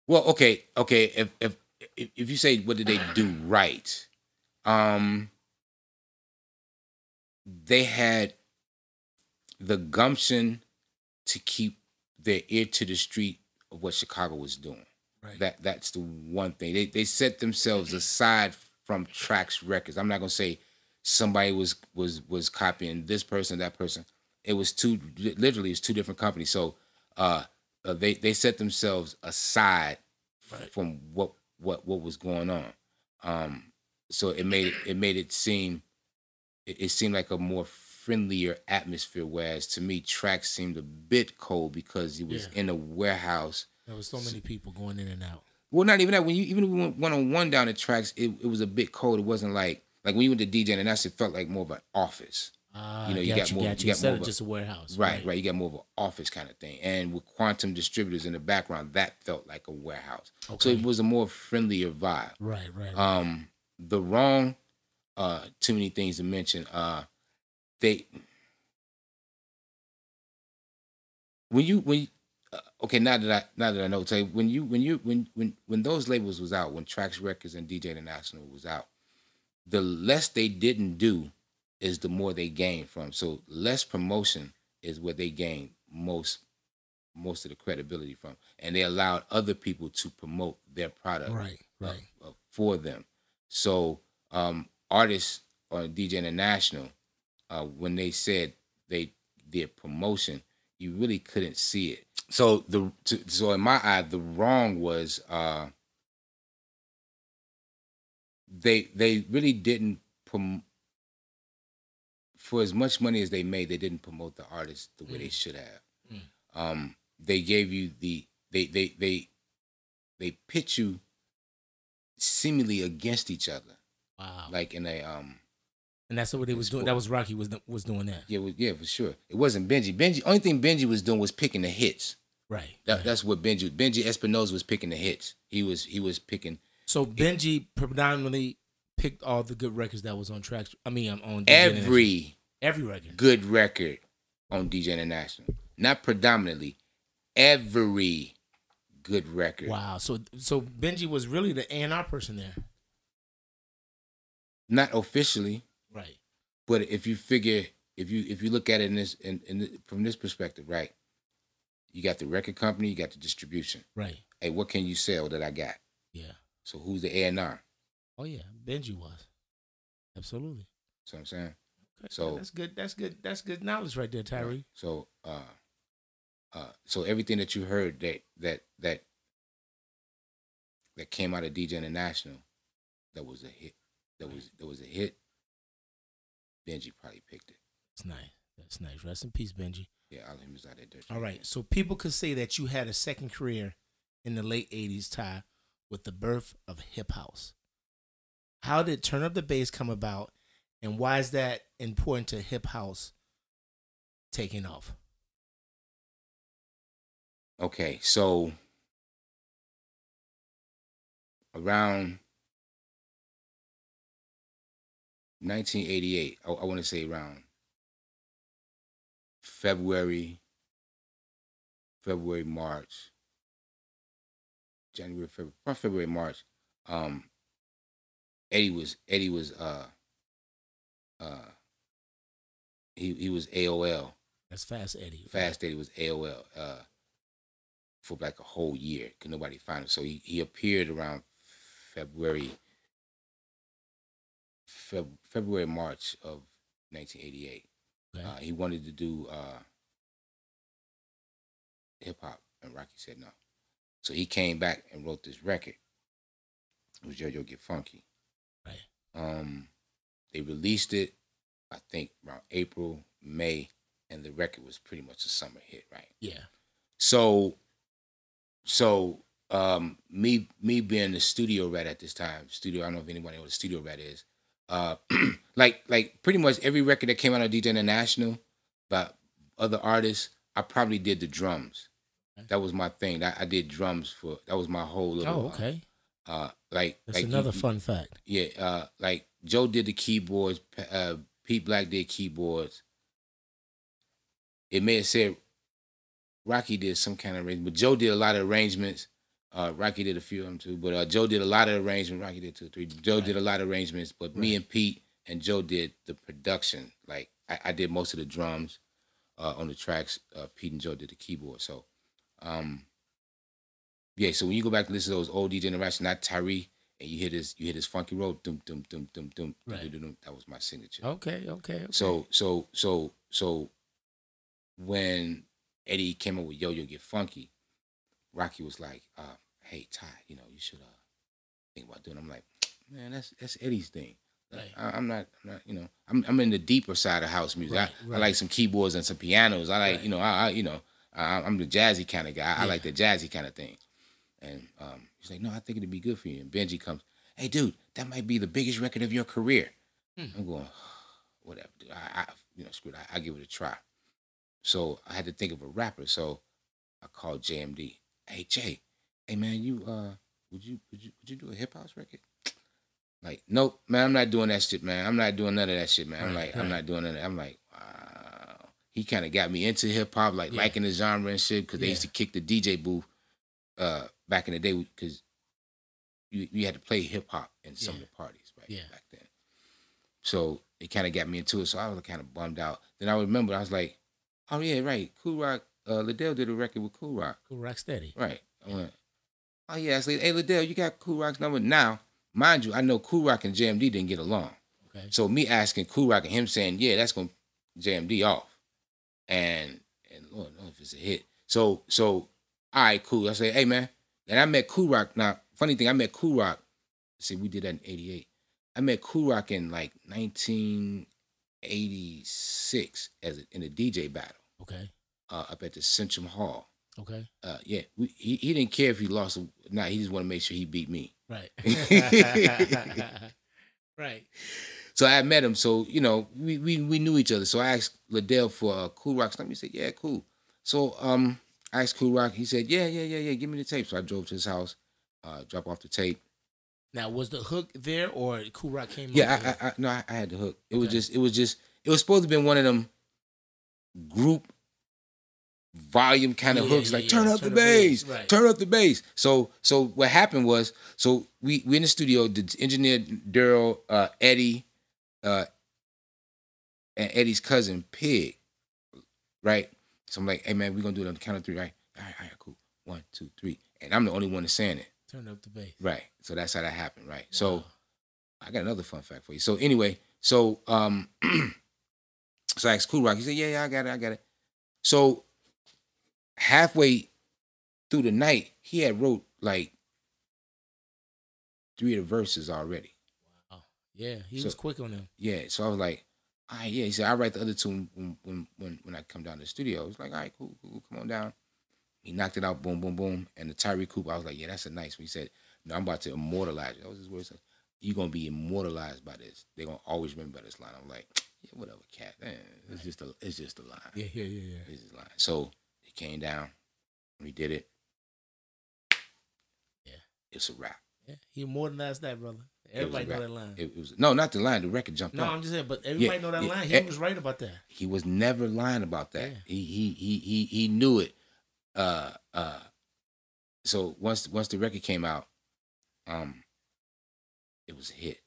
Well, okay. If you say what did they do right, they had the gumption to keep their ear to the street of what Chicago was doing. Right. That's the one thing. They set themselves aside from Trax Records. I'm not gonna say somebody was copying this person, that person. It was two different companies. So they set themselves aside from what was going on. So it made it seem like a more friendlier atmosphere. Whereas to me, Trax seemed a bit cold because it was in a warehouse. There was so many people going in and out. Well, not even that. When we went one-on-one down at Trax, it was a bit cold. It wasn't like when you went to DJing, and it felt like more of an office. You got more instead of just a warehouse. Right. You got more of an office kind of thing. And with Quantum Distributors in the background, that felt like a warehouse. Okay. So it was a more friendlier vibe. Right. The wrong, too many things to mention. Now that I know, tell you, when those labels was out, when Trax Records and DJ International was out, the less they didn't do is the more they gain from. So less promotion is where they gain most of the credibility from, and they allowed other people to promote their product for them. So artists on DJ International, when they said they did promotion, you really couldn't see it. So so in my eye, the wrong was they really didn't for as much money as they made, they didn't promote the artists the way they should have. They gave you they pit you seemingly against each other. Wow. Like in a and that's what they was doing. That was Rocky was doing that. Yeah, for sure. It wasn't Benji. Only thing Benji was doing was picking the hits. Right. That's what Benji Espinosa was picking the hits. He was picking. So Benji predominantly picked all the good records that was on tracks. I mean, on DJ every record. Good record on DJ International. Not predominantly, every good record. Wow. So Benji was really the A&R person there. Not officially, right? But if you figure, if you look at it from this perspective, right? You got the record company, you got the distribution, right? Hey, what can you sell that I got? Yeah. So who's the A&R? Oh yeah, Benji was. Absolutely. That's what I'm saying. Okay. So that's good knowledge right there, Tyree. So so everything that you heard that came out of DJ International, that was a hit. That was a hit. Benji probably picked it. That's nice. That's nice. Rest in peace, Benji. Yeah, all him was out there. All right. So people could say that you had a second career in the late 80s, Ty, with the birth of hip house. How did Turn Up the Bass come about, and why is that important to hip house taking off? Okay, so around 1988, I want to say around February, March, January, February, March. Eddie was he was AOL. That's Fast Eddie. Fast Eddie was AOL for like a whole year. Could nobody find him. So he appeared around February, March of 1988. Okay. He wanted to do hip hop, and Rocky said no. So he came back and wrote this record. It was Yo-Yo Get Funky. Right. They released it, I think, around April, May, and the record was pretty much a summer hit, right? Yeah. So me being the studio rat at this time, I don't know if anybody knows what a studio rat is. Like pretty much every record that came out of DJ International by other artists, I probably did the drums. Okay. That was my thing. I did drums that was my whole little. Oh, okay. That's another fun fact. Yeah, like Joe did the keyboards, Pete Black did keyboards. It may have said Rocky did some kind of arrangement, but Joe did a lot of arrangements. Rocky did a few of them too, but Joe did a lot of arrangements. Rocky did 2 or 3. Joe did a lot of arrangements, but me and Pete and Joe did the production. Like I did most of the drums on the tracks. Pete and Joe did the keyboard. So, yeah. So when you go back and listen to those old DJ Generation, not Tyree, and you hear this funky roll, dum dum dum dum dum, that was my signature. Okay. So when Eddie came up with Yo-Yo Get Funky, Rocky was like, hey, Ty, you should think about doing it. I'm like, man, that's Eddie's thing. Like, I'm not, I'm in the deeper side of house music. Right. I like some keyboards and some pianos. I like, I'm the jazzy kind of guy. I like the jazzy kind of thing. And he's like, no, I think it'd be good for you. And Benji comes, hey, dude, that might be the biggest record of your career. I'm going, whatever, dude. Screw it. I give it a try. So I had to think of a rapper. So I called JMD. Hey, Jay, hey man, would you do a hip house record? Like, nope, man, I'm not doing that shit, man. I'm not doing none of that shit, man. I'm not doing none of that. I'm like, wow. He kind of got me into hip hop, like liking the genre and shit, because they used to kick the DJ booth back in the day, because you had to play hip hop in some of the parties, right? Yeah. Back then. So it kind of got me into it. So I was kind of bummed out. Then I remember I was like, oh yeah, right. Cool Rock. Liddell did a record with Cool Rock. Cool Rock Steady. Right. I went, oh yeah. I said, hey Liddell, you got Cool Rock's number now. Mind you, I know Cool Rock and JMD didn't get along. Okay. So me asking Cool Rock and him saying, yeah, that's gonna JMD off. And Lord knows if it's a hit. So all right, cool. I said, hey man. And I met Cool Rock. Now, funny thing, I met Cool Rock. See, we did that in '88. I met Cool Rock in like 1986 in a DJ battle. Okay. Up at the Centrum Hall. Okay. Yeah, he didn't care if he lost or not. He just wanted to make sure he beat me. Right. Right. So I met him. So we knew each other. So I asked Liddell for Cool Rock's number. He said, yeah, cool. So I asked Cool Rock. He said, yeah. Give me the tape. So I drove to his house, drop off the tape. Now, was the hook there or Cool Rock came? Yeah, I had the hook. It was supposed to be one of them group volume kind of hooks, like turn up the bass, right. Turn up the bass. So what happened was, we in the studio, the engineer Daryl, Eddie, and Eddie's cousin Pig, right? So I'm like, hey man, we're gonna do it on the count of three, right? All right, cool. 1, 2, 3, and I'm the only one that's saying it. Turn up the bass. Right. So that's how that happened, right? Wow. So I got another fun fact for you. So anyway, so I asked Cool Rock. He said, yeah, I got it. So halfway through the night, he had wrote like 3 of the verses already. Wow. Yeah, he was quick on them. Yeah. So I was like, all right, yeah. He said, I'll write the other 2 when I come down to the studio. I was like, all right, cool, come on down. He knocked it out, boom, boom, boom. And the Tyree Cooper, I was like, yeah, that's a nice one. He said, no, I'm about to immortalize you. That was his words. You're going to be immortalized by this. They're going to always remember this line. I'm like, yeah, whatever, cat. It's just a line. Yeah. It's just a line. So he came down. We did it. Yeah. It's a wrap. Yeah, he immortalized that, brother. Everybody know that line. It was no, not the line. The record jumped out. No, I'm just saying, but everybody know that line. He was right about that. He was never lying about that. Yeah. He knew it. So once the record came out, it was a hit.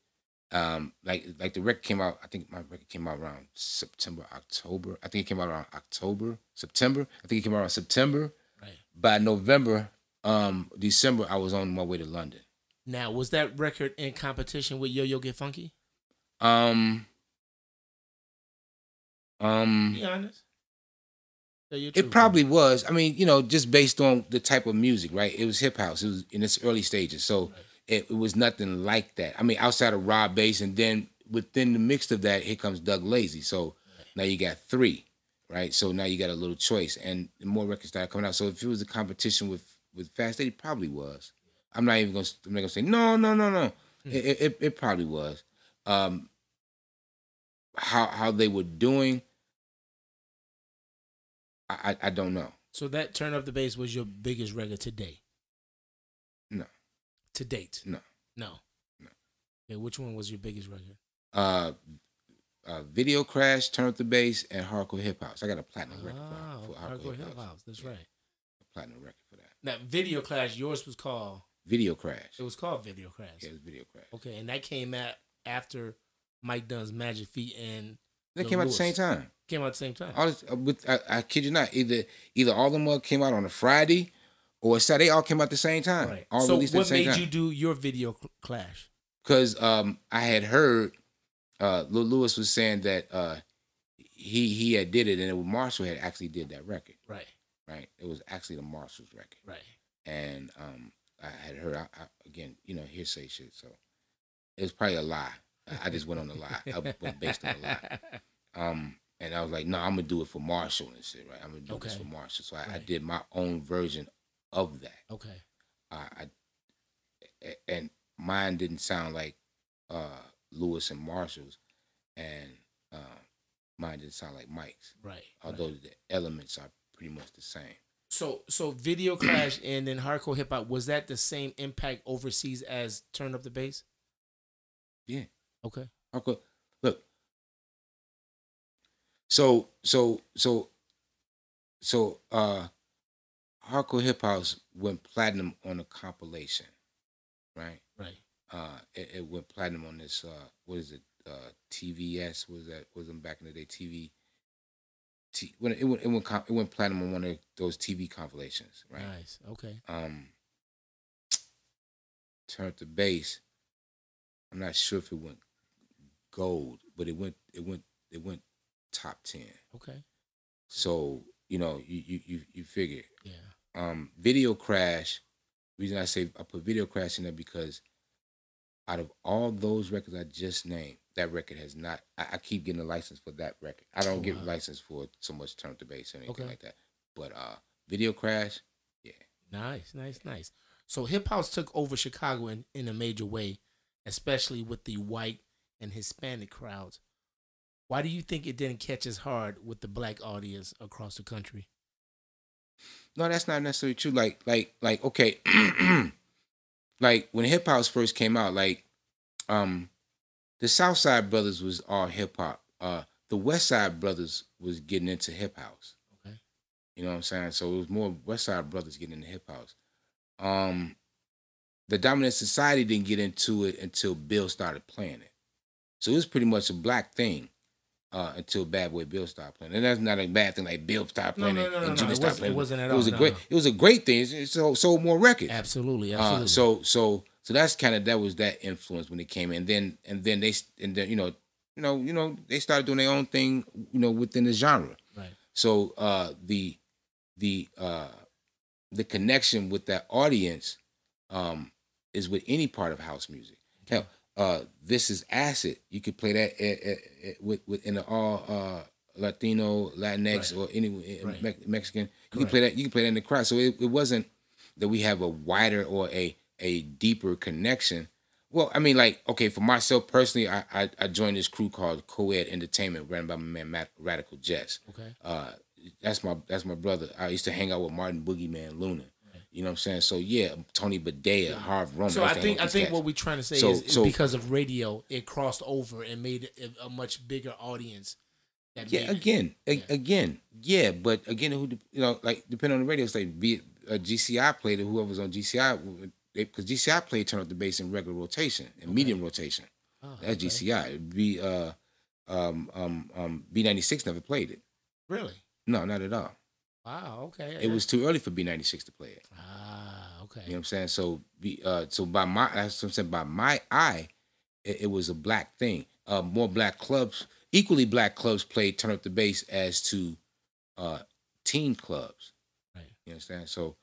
Like the record came out. I think my record came out around September, October. I think it came out around September. I think it came out around September. Right. By November, December, I was on my way to London. Now, was that record in competition with Yo Yo Get Funky? Be honest. It probably was. I mean, just based on the type of music, right? It was hip house. It was in its early stages, so it was nothing like that. I mean, outside of raw bass, and then within the mix of that, here comes Doug Lazy. So now you got 3, right? So now you got a little choice, and more records started coming out. So if it was a competition with Fast Eddie, it probably was. I'm not gonna say no. It probably was. How they were doing, I don't know. So that Turn Up the Bass was your biggest record to date? No. To date? No. Okay, which one was your biggest record? Video Crash, Turn Up the Bass, and Hardcore Hip House. I got a platinum record for Hardcore Hip House. That's right. A platinum record for that. Now, Video Crash, yours was called? Video Crash. It was called Video Crash. Yeah, it was Video Crash. Okay, and that came out after Mike Dunn's Magic Feet and they came out at the same time. Came out at the same time. All this, I kid you not. Either all of them came out on a Friday or a Saturday. They all came out at the same time. Right. All so released at the same time. what made you do your Video Clash? Because I had heard Lil Lewis was saying that he had did it, and Marshall had actually did that record. Right. It was actually the Marshall's record. Right. And I had heard, again, hearsay shit. So it was probably a lie. I just went on a lie. I went based on a lie. And I was like, no, I'm going to do it for Marshall and shit, right? I'm going to do this for Marshall. So I did my own version of that. Okay. And mine didn't sound like Lewis and Marshall's, and mine didn't sound like Mike's. Right. Although the elements are pretty much the same. So Video Clash and then Hardcore Hip Hop, was that the same impact overseas as Turn Up the Bass? Yeah. Okay. Hardcore. Look. So Hardcore Hip House went platinum on a compilation, right? Right. It went platinum on this. What is it? TVS was them back in the day. When it went platinum on one of those TV compilations, right? Nice. Okay. Turn Up the Bass. I'm not sure if it went gold, but it went top 10. Okay. So you figure. Yeah. Video Crash. Reason I put Video Crash in there because out of all those records I just named, that record has not. I keep getting a license for that record. I don't get a license for so much Turn Up the Bass or anything like that. But Video Crash, yeah. Nice. So hip house took over Chicago in a major way, especially with the white and Hispanic crowds. Why do you think it didn't catch as hard with the black audience across the country? No, that's not necessarily true. Like okay, like when hip house first came out, like the South Side Brothers was all hip hop. The West Side Brothers was getting into hip house. Okay. You know what I'm saying? So it was more West Side Brothers getting into hip house. The Dominant Society didn't get into it until Bill started playing it. So it was pretty much a black thing until Bad Boy Bill started playing. And that's not a bad thing. Like Bill started playing it and Junior started playing it. It wasn't at all. It was a great thing. It sold more records. Absolutely. So that's that was that influence when it came in. And then they started doing their own thing, within the genre. Right. So the connection with that audience is with any part of house music. Hell, This Is Acid. You could play that within the all Latino, Latinx, or any Mexican. You can play that. You can play that in the crowd. So it wasn't that we have a wider or a deeper connection. Well, I mean, like, okay, for myself personally, I joined this crew called Co-Ed Entertainment, ran by my man Radical Jets. Okay. That's my brother. I used to hang out with Martin Boogeyman Luna. You know what I'm saying? So yeah, Tony Badea, Harv Roman. So I think what we're trying to say is because of radio, it crossed over and made it a much bigger audience. But again, like depending on the radio station, be it GCI played it, whoever's on GCI, because GCI played Turn Up the Bass in regular rotation and medium rotation. That's GCI. It'd be B96 never played it. Really? No, not at all. Wow. Okay. It was too early for B96 to play it. Okay. You know what I'm saying? So by my eye, it was a black thing. More black clubs, equally black clubs played Turn Up the Bass as to teen clubs. Right. You understand? So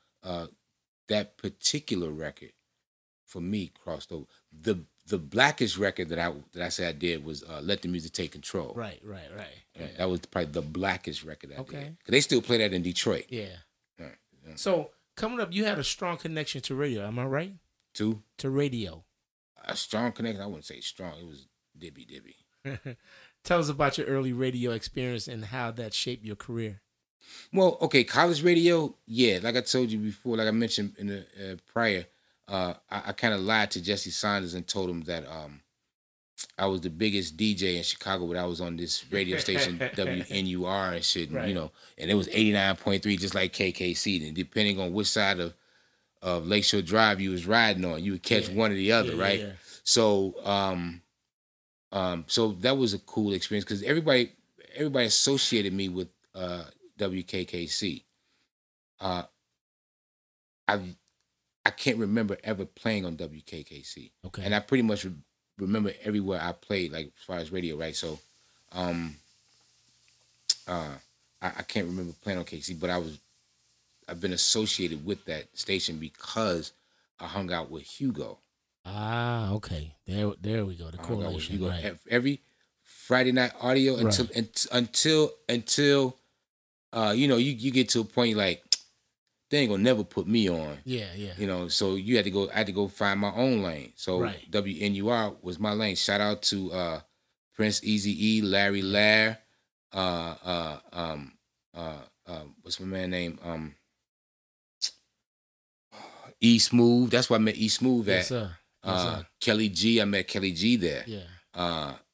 that particular record for me crossed over. The blackest record that I said I did was Let the Music Take Control. Right. That was probably the blackest record I did. Okay. Because they still play that in Detroit. Yeah. Right. Yeah. So coming up, you had a strong connection to radio. Am I right? To radio. A strong connection? I wouldn't say strong. It was dibby. Tell us about your early radio experience and how that shaped your career. Well, okay, college radio, yeah. Like I told you before, like I mentioned in the prior, I kind of lied to Jesse Saunders and told him that I was the biggest DJ in Chicago, but I was on this radio station, WNUR and shit, right. And it was 89.3, just like KKC. And depending on which side of Lakeshore Drive you was riding on, you would catch one or the other, right? Yeah. So, so that was a cool experience because everybody associated me with WKKC. I can't remember ever playing on WKKC. Okay. And I pretty much remember everywhere I played, like as far as radio, right? So, I can't remember playing on KC, but I've been associated with that station because I hung out with Hugo. Okay. There we go. The correlation. Hugo right. Every Friday night audio until you get to a point like they ain't gonna never put me on. Yeah. So I had to go find my own lane. So right. WNUR was my lane. Shout out to Prince Eazy-E, Larry Lair, what's my man name? E Smooth. That's where I met E Smooth at. Yes, sir. Kelly G. I met Kelly G there. Yeah. I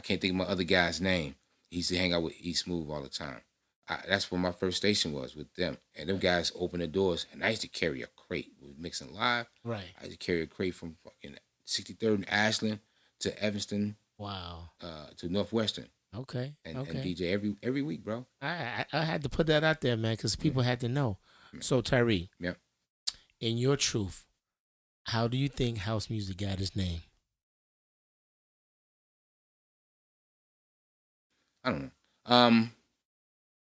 can't think of my other guy's name. He used to hang out with E Smooth all the time. That's where my first station was, with them. And them guys opened the doors, and I used to carry a crate. We were mixing live. Right. I used to carry a crate from fucking 63rd and Ashland to Evanston Wow. To Northwestern. Okay. And Okay. DJ every week, bro. I had to put that out there, man, because people had to know. So Tyree, Yeah. in your truth, how do you think house music got its name? I don't know.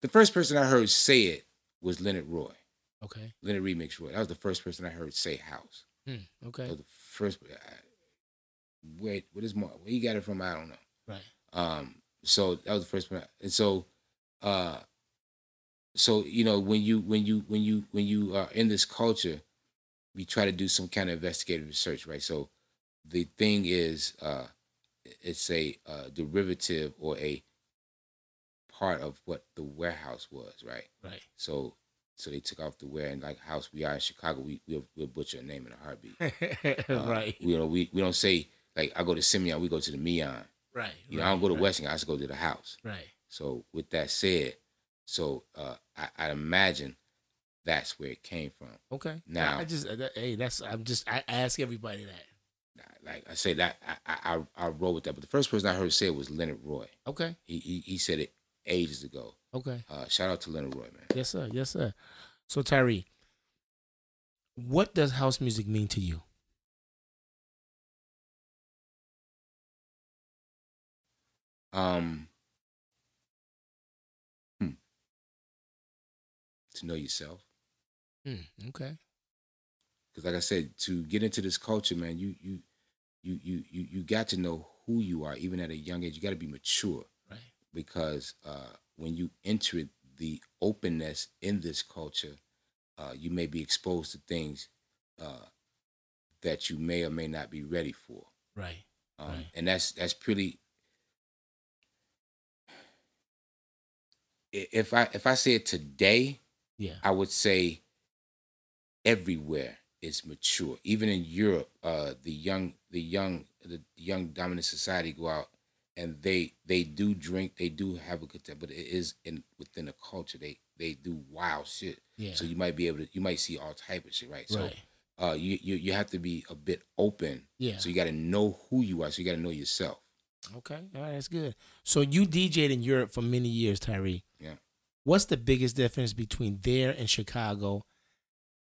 The first person I heard say it was Leonard Roy. Okay. Leonard Remix Roy. That was the first person I heard say house. Okay. That was the first. Wait, what is more? Where he got it from? I don't know. Right. So that was the first one. And so, you know, when you are in this culture, we try to do some kind of investigative research, right? So the thing is, it's a derivative or a part of what the warehouse was, right? Right. So they took off the where, and like house we are in Chicago, we'll butcher a name in a heartbeat. Right. You know, we don't say like I go to Simeon, we go to the Meon. Right. You know, I don't go to Westinghouse, I just go to the house. Right. So with that said, I imagine that's where it came from. Okay. Now I ask everybody that. Like I say that I roll with that. But the first person I heard say it was Leonard Roy. Okay. He said it ages ago. Okay. Shout out to Leonard Roy, man. Yes, sir. Yes, sir. So Tyree, what does house music mean to you? To know yourself. Okay. Because like I said, to get into this culture, man, you got to know who you are, even at a young age. You got to be mature. Right. Because when you enter the openness in this culture, you may be exposed to things that you may or may not be ready for. Right. Right. And that's pretty. If I say it today, yeah, I would say everywhere is mature. Even in Europe, the young dominant society go out and they do drink, they do have a good time, but it is within a culture. They do wild shit. Yeah. So you might see all type of shit, right? Right. So you have to be a bit open. Yeah. So you got to know who you are. So you got to know yourself. Okay. All right, that's good. So you DJed in Europe for many years, Tyree. Yeah. What's the biggest difference between there and Chicago,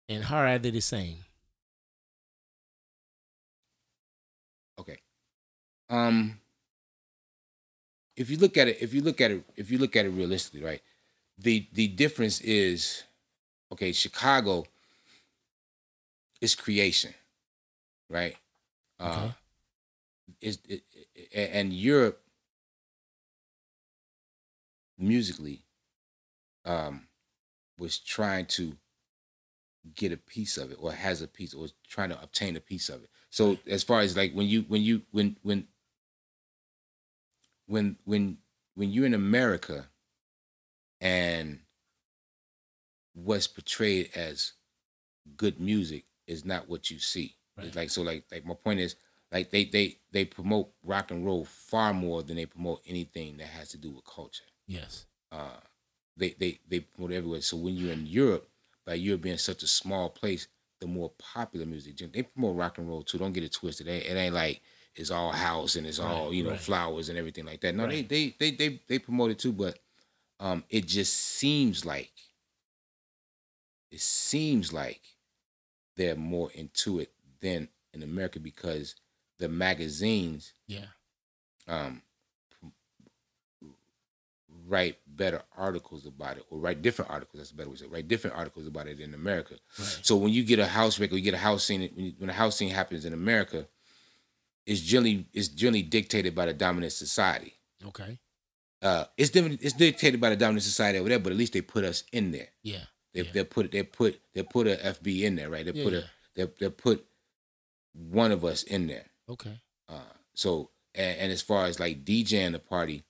and how are they the same? Okay. If you look at it realistically, right? The difference is, okay, Chicago is creation, right? Okay. And Europe musically was trying to get a piece of it, or has a piece, or trying to obtain a piece of it. So as far as like when you're in America and what's portrayed as good music is not what you see. Right. It's like my point is, like they promote rock and roll far more than they promote anything that has to do with culture. Yes. They promote everywhere. So when you're in Europe, by Europe being such a small place, the more popular music, they promote rock and roll too. Don't get it twisted. It ain't like it's all house and it's all flowers and everything like that. No, they promote it too, but it just seems like they're more into it than in America, because the magazines write better articles about it, or write different articles. That's a better way to say it. Write different articles about it in America. Right. So when you get a house record, you get a house scene. When a house scene happens in America, it's generally dictated by the dominant society. Okay. It's dictated by the dominant society over there, but at least they put us in there. Yeah. They put a FB in there, right? They put one of us in there. Okay. So and as far as like DJing the party,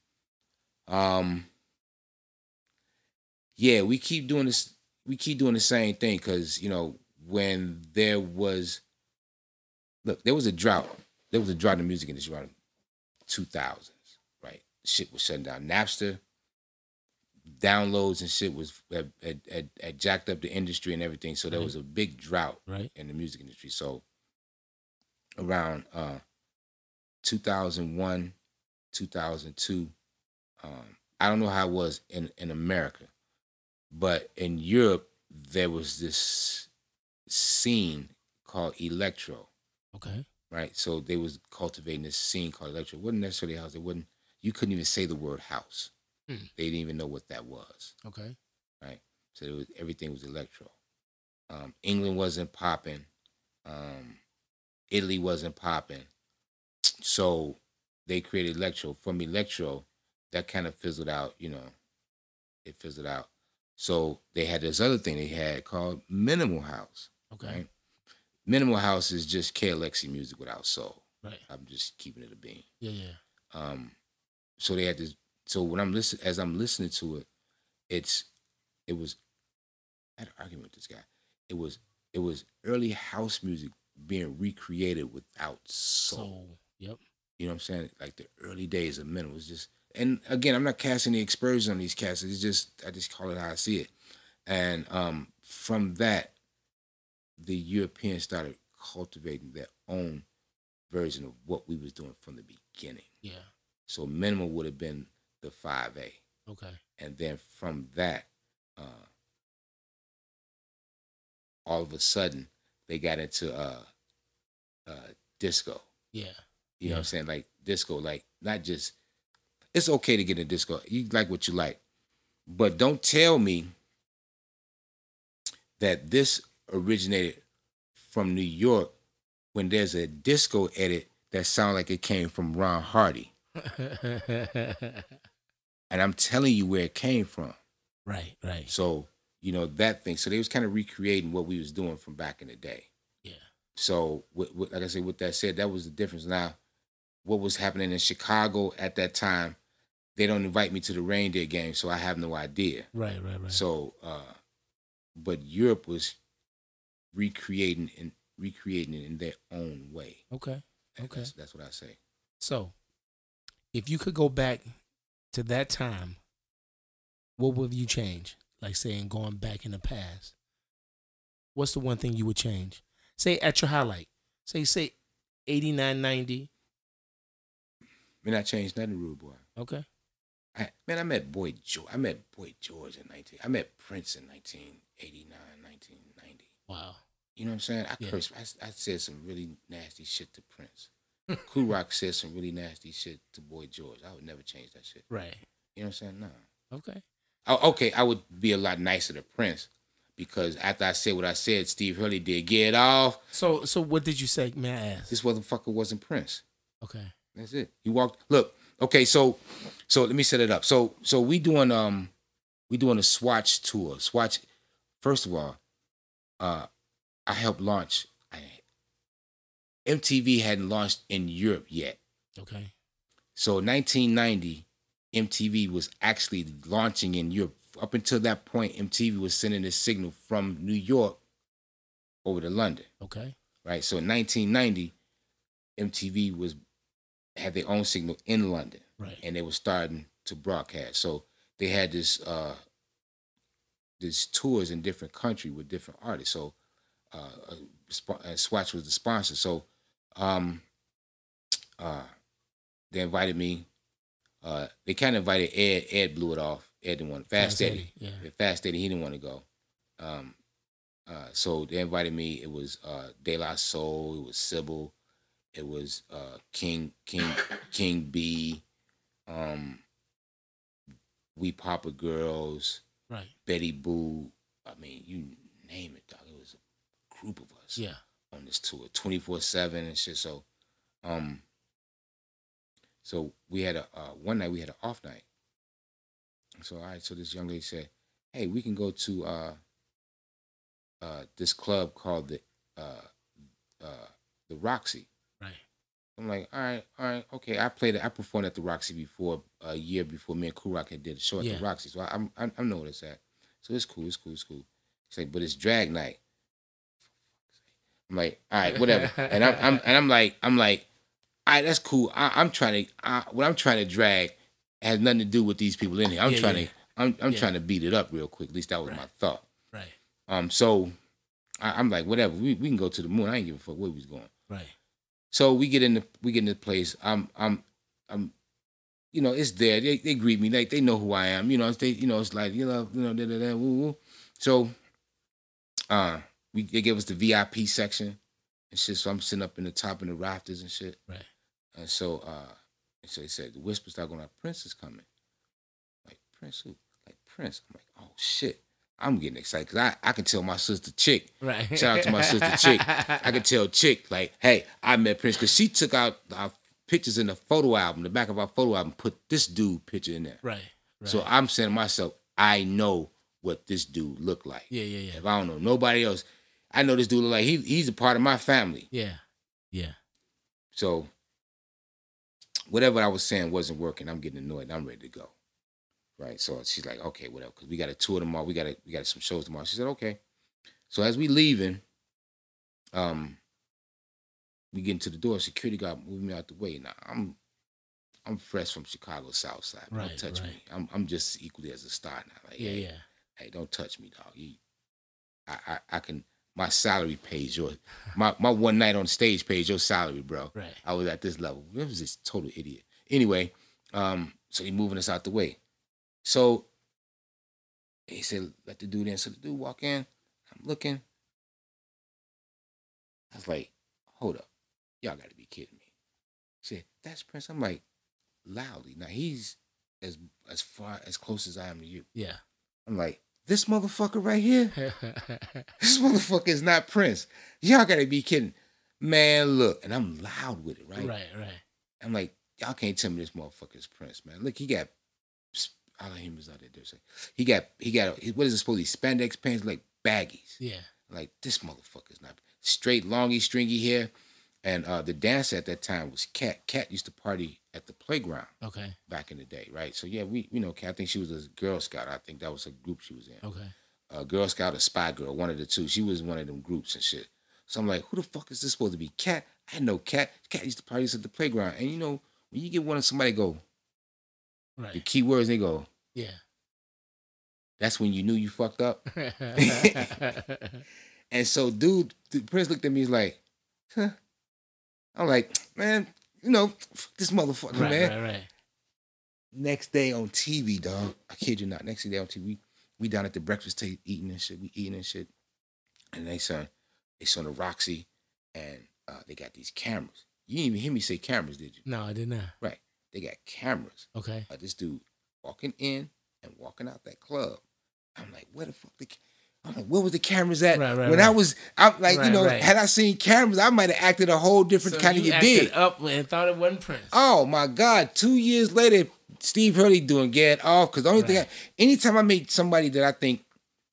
we keep doing this. We keep doing the same thing, because when there was a drought. There was a drought in the music industry around 2000s, right? Shit was shutting down. Napster, downloads and shit was had jacked up the industry and everything. So there was a big drought in the music industry. So around 2001 2002. I don't know how it was in America, but in Europe there was this scene called electro. Okay. Right, so they was cultivating this scene called electro. It wasn't necessarily house. It wasn't. You couldn't even say the word house. They didn't even know what that was. Okay. Right, so everything was electro. England wasn't popping. Italy wasn't popping. So they created electro. From electro, that kind of fizzled out. It fizzled out. So they had this other thing they had called minimal house. Okay. Right? Minimal house is just KLXy music without soul. Right. I'm just keeping it a bean. Yeah. So they had this. So when as I'm listening to it, it was. I had an argument with this guy. It was early house music being recreated without soul. Yep. You know what I'm saying? Like the early days of minimal was just. And again, I'm not casting the aspersions on these cats. It's just I just call it how I see it. And from that, the Europeans started cultivating their own version of what we was doing from the beginning. Yeah. So minimal would have been the 5A. Okay. And then from that, all of a sudden, they got into disco. Yeah. You know what I'm saying? Like disco, like not just, it's okay to get into disco. You like what you like. But don't tell me that this originated from New York when there's a disco edit that sounds like it came from Ron Hardy. And I'm telling you where it came from. Right. So, that thing. So they was kind of recreating what we was doing from back in the day. Yeah. So, like I said, with that said, that was the difference. Now, what was happening in Chicago at that time, they don't invite me to the reindeer game, so I have no idea. Right. So, but Europe was recreating it in their own way. Okay. That's what I say. So, if you could go back to that time, what would you change? Like saying going back in the past. What's the one thing you would change? Say at your highlight. Say 89, 90. Man, I changed nothing, rude boy. Okay. I met Boy George. I met Prince in 1989, 1990. Wow. You know what I'm saying? I cursed. I said some really nasty shit to Prince. Kool Rock said some really nasty shit to Boy George. I would never change that shit. Right. You know what I'm saying? No. Okay. Okay, I would be a lot nicer to Prince because after I said what I said, Steve Hurley did get off. So what did you say? May I ask? This motherfucker wasn't Prince. Okay. That's it. He walked. Look. Okay. So let me set it up. So we doing a Swatch tour. Swatch. First of all, I helped launch. MTV hadn't launched in Europe yet. Okay. So 1990, MTV was actually launching in Europe. Up until that point, MTV was sending a signal from New York over to London. Okay. Right. So in 1990, MTV had their own signal in London. Right. And they were starting to broadcast. So they had this tours in different countries with different artists. So Swatch was the sponsor. So they invited me. They kind of invited Ed. Ed blew it off. Ed didn't want Fast Eddie. Yeah. Fast Eddie, he didn't want to go. So they invited me. It was De La Soul. It was Sybil. It was King B. We Papa Girls. Right. Betty Boo. I mean, you name it, dog. It was a group of us. Yeah. On this tour, 24/7 and shit. So, so we had one night we had an off night. So so this young lady said, "Hey, we can go to this club called the Roxy." Right. I'm like, all right, okay. I performed at the Roxy before, a year before me and Kool Rock had did a show at the Roxy. So I know what it's at. So it's cool. It's like, but it's drag night. I'm like, all right, whatever. And I'm like, all right, that's cool. What I'm trying to drag has nothing to do with these people in here. I'm trying to beat it up real quick. At least that was my thought. Right. So I'm like, whatever. We can go to the moon. I ain't give a fuck where we was going. Right. So we get in the place. I'm you know, it's there. They greet me. They know who I am. You know, it's like, woo, woo. So, they gave us the VIP section and shit. So I'm sitting up in the top in the rafters and shit. Right. And so they said the whispers start going out. Prince is coming. Like, Prince who? Like, Prince. I'm like, oh shit. I'm getting excited because I can tell my sister Chick. Right. Shout out to my sister Chick. I can tell Chick, like, hey, I met Prince, because she took out our pictures in the photo album, the back of our photo album, put this dude picture in there. Right. So I'm saying to myself, I know what this dude looked like. Yeah. If I don't know nobody else, I know this dude look like he's a part of my family. Yeah. So whatever I was saying wasn't working. I'm getting annoyed. I'm ready to go. Right. So she's like, okay, whatever, because we got a tour tomorrow. We got some shows tomorrow. She said, okay. So as we leaving, we get into the door. Security guard moving me out the way. Now I'm fresh from Chicago South Side. Right, Don't touch me. I'm just equally as a star now. Like, hey, don't touch me, dog. I can. My salary pays yours. My one night on stage pays your salary, bro. Right. I was at this level. It was this total idiot. Anyway, so he moving us out the way. So he said, let the dude in. So the dude walk in. I'm looking. I was like, hold up. Y'all got to be kidding me. He said, that's Prince. I'm like, loudly. Now he's as close as I am to you. Yeah. I'm like, this motherfucker right here? This motherfucker is not Prince. Y'all got to be kidding. Man, look. And I'm loud with it, right? Right. I'm like, y'all can't tell me this motherfucker is Prince, man. Look, he got, I don't know him out there. He got, what is it supposed to be? Spandex pants, like baggies. Yeah. Like, this motherfucker's not straight, longy, stringy hair. And the dancer at that time was Kat. Kat used to party at the playground. Okay. Back in the day, right? So yeah, we know Kat. I think she was a Girl Scout. I think that was a group she was in. Okay. Girl Scout or Spy Girl, one of the two. She was one of them groups and shit. So I'm like, who the fuck is this supposed to be? Kat? I know Kat. Kat used to party at the playground. And you know, when you get one of somebody go, right, the key words they go, yeah. That's when you knew you fucked up. And so dude, Prince looked at me, he's like, huh? I'm like, man, you know, fuck this motherfucker, man. Right. Next day on TV, dog. I kid you not. Next day on TV, we down at the breakfast table eating and shit. We eating and shit. And they saw the Roxy, and they got these cameras. You didn't even hear me say cameras, did you? No, I did not. Right. They got cameras. Okay. This dude walking in and walking out that club. I'm like, where the fuck I'm like, where was the cameras at? Right, I'm like, had I seen cameras, I might have acted a whole different kind of you did. Up and thought it wasn't Prince. Oh my God! 2 years later, Steve Hurley doing Get Off, because the only thing, anytime I meet somebody that I think,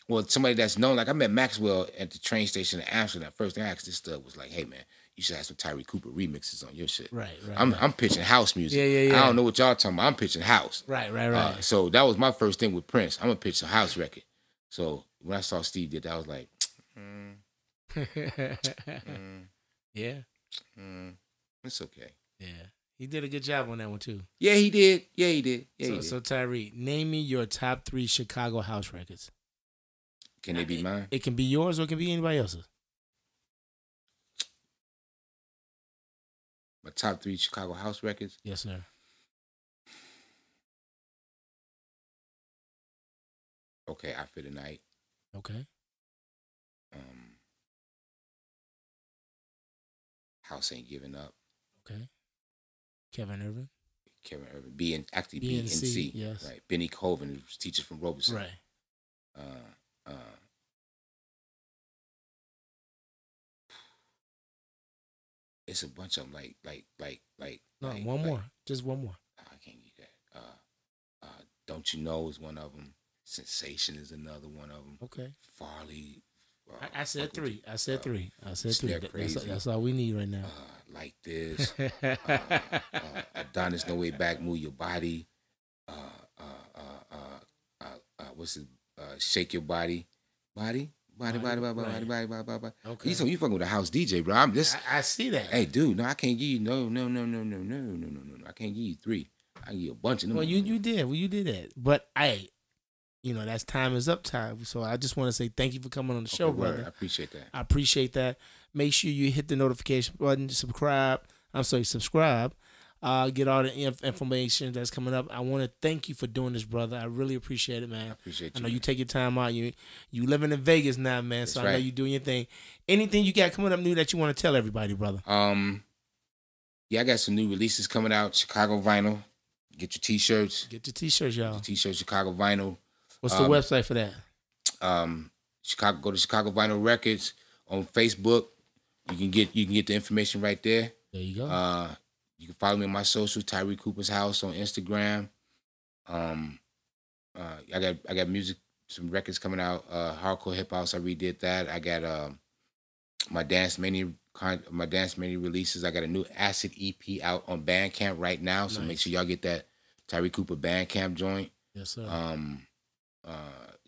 well, somebody that's known, like I met Maxwell at the train station in Amsterdam. First thing I asked this stud was like, hey man, you should have some Tyree Cooper remixes on your shit. Right. I'm pitching house music. Yeah. I don't know what y'all talking about. I'm pitching house. Right. So that was my first thing with Prince. I'm gonna pitch a house record. So when I saw Steve did that, I was like, yeah. It's okay. Yeah. He did a good job on that one too. Yeah, he did. Yeah, he did. So Tyree, name me your top 3 Chicago house records. Can they be mine? It can be yours or it can be anybody else's. My top 3 Chicago house records? Yes, sir. Okay, I Feel the Night. Okay. House Ain't Giving Up. Okay. Kevin Irvin. BNC. Yes. Right. Benny Colvin, who was teacher from Robeson. Right. It's a bunch of them. One more. Just one more. I can't get that. Don't You Know is one of them. Sensation is another one of them. Okay. Farley. I said 3. I said 3. Crazy. That's all we need right now. Like This. Adonis No Way Back. Move Your Body. What's it? Shake Your Body. Body. Okay. You fucking with a house DJ, bro. I see that. Hey, dude, no, I can't give you no. I can't give you 3. I can give you a bunch of them. Well, you did. Well, you did that. But that's time is up time. So I just want to say thank you for coming on the show, brother. I appreciate that. I appreciate that. Make sure you hit the notification button, subscribe. get all the information that's coming up. I want to thank you for doing this, brother. I really appreciate it, man. I appreciate you. I know you take your time out. You living in Vegas now, man. That's so I right. know you doing your thing. Anything you got coming up new that you want to tell everybody, brother? Yeah, I got some new releases coming out. Chicago Vinyl. Get your t-shirts. Get your t-shirts, y'all. T-shirts, Chicago Vinyl. What's the website for that? Go to Chicago Vinyl Records on Facebook. You can get the information right there. There you go. You can follow me on my social, Tyree Cooper's House on Instagram. I got music, some records coming out. Hardcore hip house, I redid that. I got my dance mania releases. I got a new Acid EP out on Bandcamp right now. So make sure y'all get that Tyree Cooper Bandcamp joint. Yes, sir.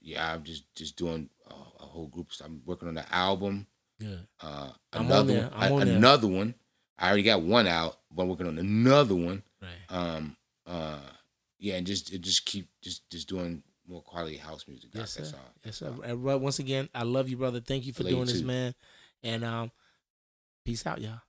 Yeah, I'm just doing a whole group. I'm working on the album. Good. Another one. I already got one out, but I'm working on another one. Right. Yeah, and just keep doing more quality house music. Yes, That's sir. all. Yes, sir. And once again, I love you, brother. Thank you for doing this, man. And peace out, y'all.